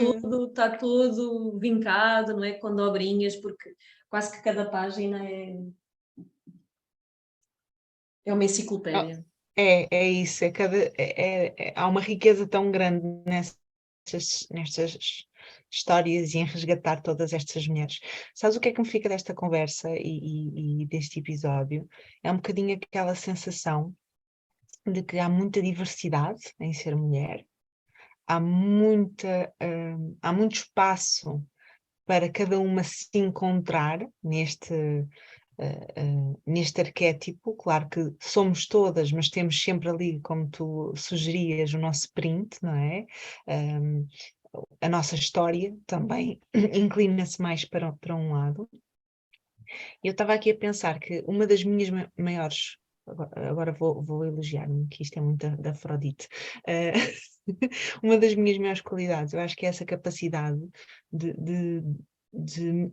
todo vincado, não é? Com dobrinhas, porque quase que cada página é uma enciclopédia. É isso, há uma riqueza tão grande nestas histórias e em resgatar todas estas mulheres. Sabes o que é que me fica desta conversa e deste episódio? É um bocadinho aquela sensação de que há muita diversidade em ser mulher, há muito espaço para cada uma se encontrar neste arquétipo. Claro que somos todas, mas temos sempre ali, como tu sugerias, o nosso print, não é? A nossa história também inclina-se mais para um lado. Eu estava aqui a pensar que uma das minhas maiores. Agora vou elogiar-me, que isto é muito da Afrodite. Uma das minhas maiores qualidades, eu acho que é essa capacidade de, de, de,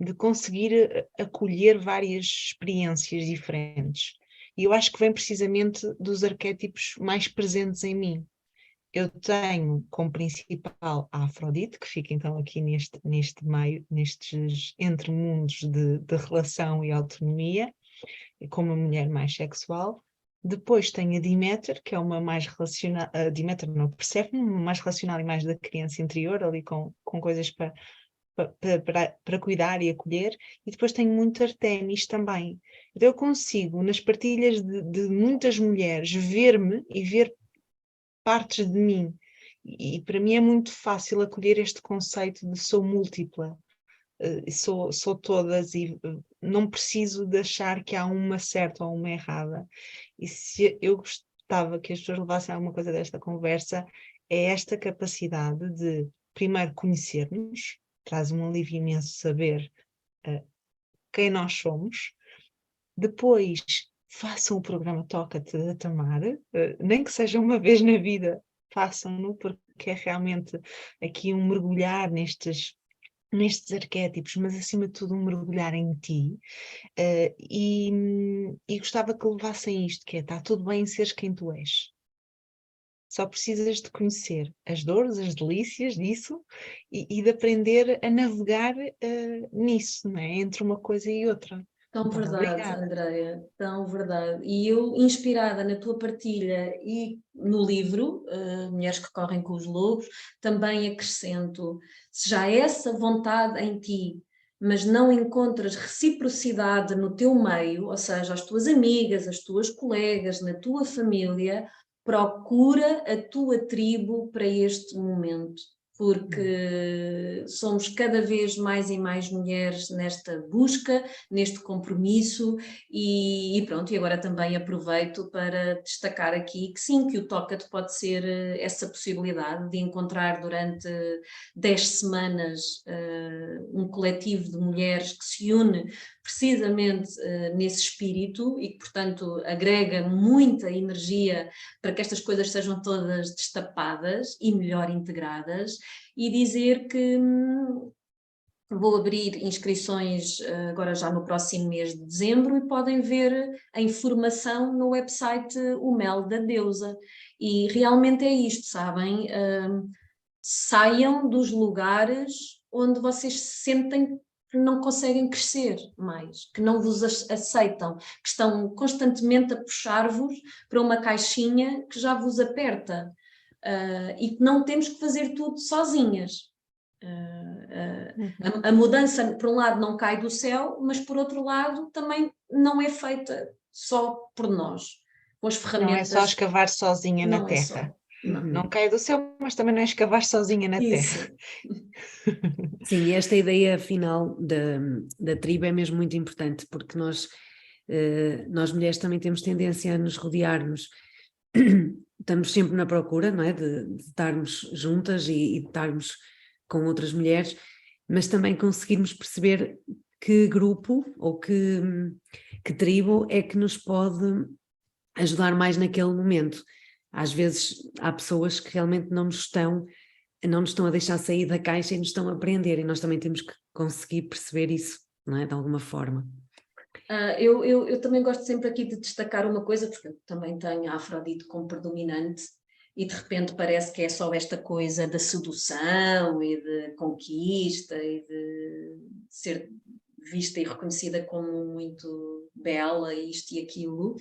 de conseguir acolher várias experiências diferentes. E eu acho que vem precisamente dos arquétipos mais presentes em mim. Eu tenho como principal a Afrodite, que fica então aqui neste meio, nestes entremundos de relação e autonomia, como uma mulher mais sexual. Depois tenho a Deméter, que é uma mais relacional, a Deméter não percebe, uma mais relacional e mais da criança interior, ali com coisas para cuidar e acolher. E depois tenho muito Artemis também. Então eu consigo, nas partilhas de muitas mulheres, ver-me e ver partes de mim. E para mim é muito fácil acolher este conceito de sou múltipla. Sou todas e não preciso de achar que há uma certa ou uma errada. E se eu gostava que as pessoas levassem alguma coisa desta conversa, é esta capacidade de, primeiro, conhecer-nos, traz um alívio imenso saber quem nós somos. Depois, façam o programa Toca-te da Tamar, nem que seja uma vez na vida, façam-no, porque é realmente aqui um mergulhar nestes arquétipos, mas acima de tudo um mergulhar em ti. E gostava que levassem isto, que é, está tudo bem em seres quem tu és. Só precisas de conhecer as dores, as delícias disso e de aprender a navegar nisso, não é? Entre uma coisa e outra. Tão Então, verdade, obrigada. Andreia, tão verdade. E eu, inspirada na tua partilha e no livro, Mulheres que Correm com os Lobos, também acrescento, se já há essa vontade em ti, mas não encontras reciprocidade no teu meio, ou seja, as tuas amigas, as tuas colegas, na tua família, procura a tua tribo para este momento. Porque somos cada vez mais e mais mulheres nesta busca, neste compromisso e pronto, e agora também aproveito para destacar aqui que sim, que o Toca-te pode ser essa possibilidade de encontrar durante 10 semanas um coletivo de mulheres que se une precisamente nesse espírito e que, portanto, agrega muita energia para que estas coisas sejam todas destapadas e melhor integradas, e dizer que vou abrir inscrições agora já no próximo mês de dezembro e podem ver a informação no website O Mel da Deusa. E realmente é isto, sabem? Saiam dos lugares onde vocês se sentem que não conseguem crescer mais, que não vos aceitam, que estão constantemente a puxar-vos para uma caixinha que já vos aperta. E que não temos que fazer tudo sozinhas. A mudança, por um lado, não cai do céu, mas por outro lado, também não é feita só por nós, com as ferramentas. Não é só escavar sozinha na terra. Não cai do céu, mas também não é escavar sozinha na terra. Sim, esta ideia final da tribo é mesmo muito importante, porque nós mulheres também temos tendência a nos rodearmos, estamos sempre na procura, não é? De estarmos juntas e de estarmos com outras mulheres, mas também conseguirmos perceber que grupo ou que tribo é que nos pode ajudar mais naquele momento. Às vezes há pessoas que realmente não nos estão a deixar sair da caixa e nos estão a aprender, e nós também temos que conseguir perceber isso, não é? De alguma forma. Eu também gosto sempre aqui de destacar uma coisa, porque eu também tenho a Afrodite como predominante e de repente parece que é só esta coisa da sedução e de conquista e de ser vista e reconhecida como muito bela, isto e aquilo,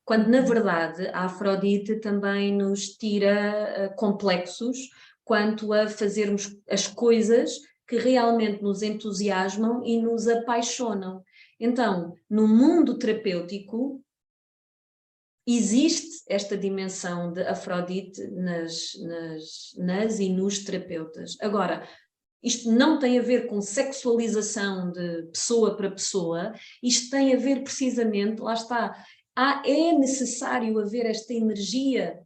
quando na verdade a Afrodite também nos tira complexos quanto a fazermos as coisas que realmente nos entusiasmam e nos apaixonam. Então, no mundo terapêutico, existe esta dimensão de Afrodite nas e nos terapeutas. Agora, Isto não tem a ver com sexualização de pessoa para pessoa, isto tem a ver precisamente, lá está, é necessário haver esta energia,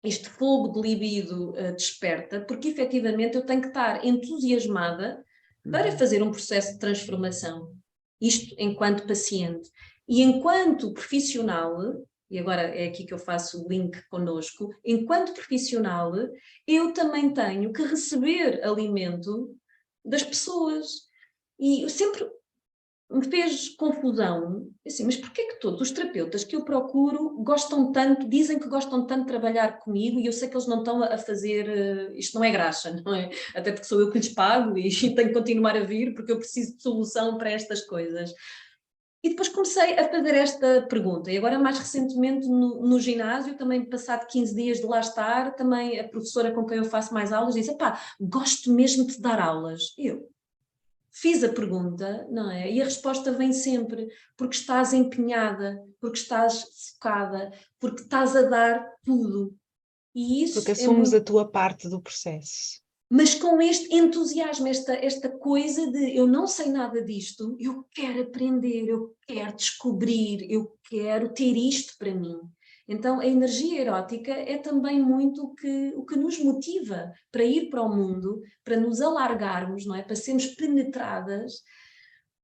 este fogo de libido desperta, porque efetivamente eu tenho que estar entusiasmada para fazer um processo de transformação. Isto enquanto paciente. E enquanto profissional, e agora é aqui que eu faço o link connosco, enquanto profissional, eu também tenho que receber alimento das pessoas. E eu sempre me fez confusão, assim, mas porquê que todos os terapeutas que eu procuro gostam tanto, dizem que gostam tanto de trabalhar comigo, e eu sei que eles não estão a fazer, isto não é graxa, não é? Até porque sou eu que lhes pago e tenho que continuar a vir porque eu preciso de solução para estas coisas. E depois comecei a fazer esta pergunta, e agora mais recentemente no ginásio, também passado 15 dias de lá estar, também a professora com quem eu faço mais aulas disse, gosto mesmo de dar aulas. Eu fiz a pergunta, não é? E a resposta vem sempre, porque estás empenhada, porque estás focada, porque estás a dar tudo. E isso porque assumes a tua parte do processo. Mas com este entusiasmo, esta coisa de eu não sei nada disto, eu quero aprender, eu quero descobrir, eu quero ter isto para mim. Então a energia erótica é também muito o que nos motiva para ir para o mundo, para nos alargarmos, não é? Para sermos penetradas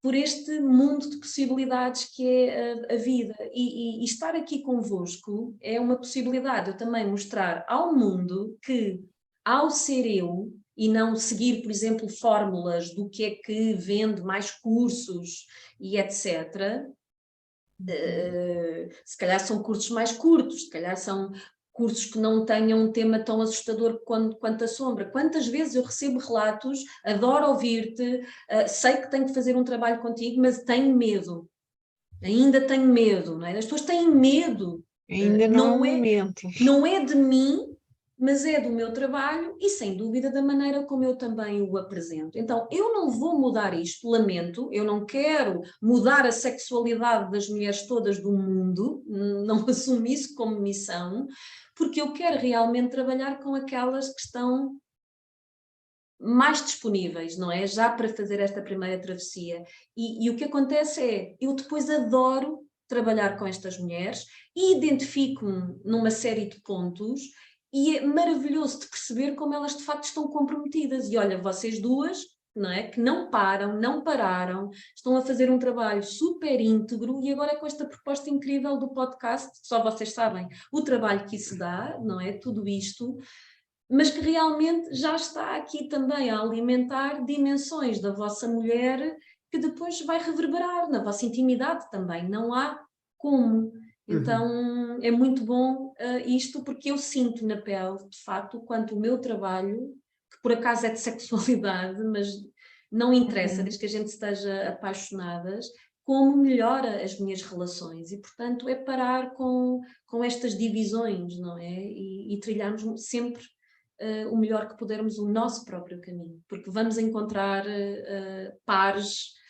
por este mundo de possibilidades que é a vida. E estar aqui convosco é uma possibilidade, eu também mostrar ao mundo que, ao ser eu, e não seguir, por exemplo, fórmulas do que é que vende mais cursos e etc., se calhar são cursos mais curtos, se calhar são cursos que não tenham um tema tão assustador quanto a sombra. Quantas vezes eu recebo relatos, adoro ouvir-te, sei que tenho que fazer um trabalho contigo, mas tenho medo. Ainda tenho medo, não é? As pessoas têm medo. Ainda não é o momento. Não é de mim, mas é do meu trabalho e, sem dúvida, da maneira como eu também o apresento. Então, eu não vou mudar isto, lamento, eu não quero mudar a sexualidade das mulheres todas do mundo, não assumo isso como missão, porque eu quero realmente trabalhar com aquelas que estão mais disponíveis, não é? Já para fazer esta primeira travessia. E o que acontece é, eu depois adoro trabalhar com estas mulheres e identifico-me numa série de pontos e é maravilhoso de perceber como elas de facto estão comprometidas. E olha, vocês duas, não é? Que não param, não pararam, estão a fazer um trabalho super íntegro e agora com esta proposta incrível do podcast, só vocês sabem o trabalho que isso dá, não é? Tudo isto, mas que realmente já está aqui também a alimentar dimensões da vossa mulher que depois vai reverberar na vossa intimidade também, não há como. Então é muito bom isto, porque eu sinto na pele, de facto, quanto o meu trabalho, que por acaso é de sexualidade, mas não interessa, desde que a gente esteja apaixonadas, como melhora as minhas relações e, portanto, é parar com estas divisões, não é? E trilharmos sempre o melhor que pudermos o nosso próprio caminho, porque vamos encontrar pares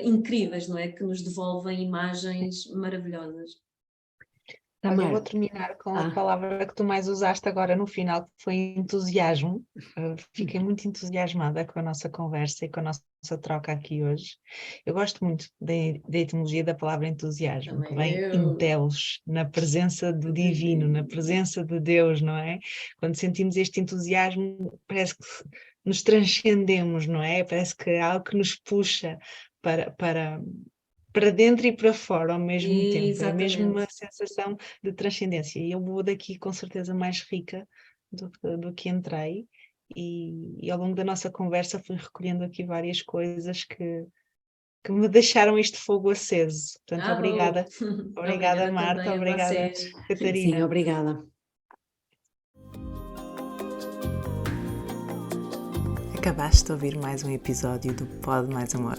incríveis, não é? Que nos devolvem imagens maravilhosas. Olha, eu vou terminar com a palavra que tu mais usaste agora no final, que foi entusiasmo. Fiquei muito entusiasmada com a nossa conversa e com a nossa troca aqui hoje. Eu gosto muito da etimologia da palavra entusiasmo, que vem em Deus, na presença do divino, na presença de Deus, não é? Quando sentimos este entusiasmo, parece que nos transcendemos, não é? Parece que é algo que nos puxa para dentro e para fora ao mesmo tempo. É mesmo uma sensação de transcendência. E eu vou daqui com certeza mais rica do que entrei. E ao longo da nossa conversa fui recolhendo aqui várias coisas que me deixaram este fogo aceso. Portanto, obrigada. Obrigada, Marta. Obrigada, Catarina. Sim, obrigada. Acabaste de ouvir mais um episódio do Pod Mais Amor.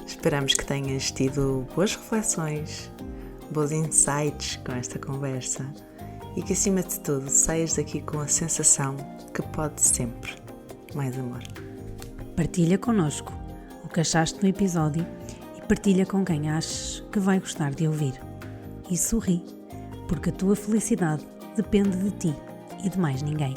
Esperamos que tenhas tido boas reflexões, bons insights com esta conversa e que, acima de tudo, saias daqui com a sensação que pode sempre mais amor. Partilha connosco o que achaste no episódio e partilha com quem achas que vai gostar de ouvir. E sorri, porque a tua felicidade depende de ti e de mais ninguém.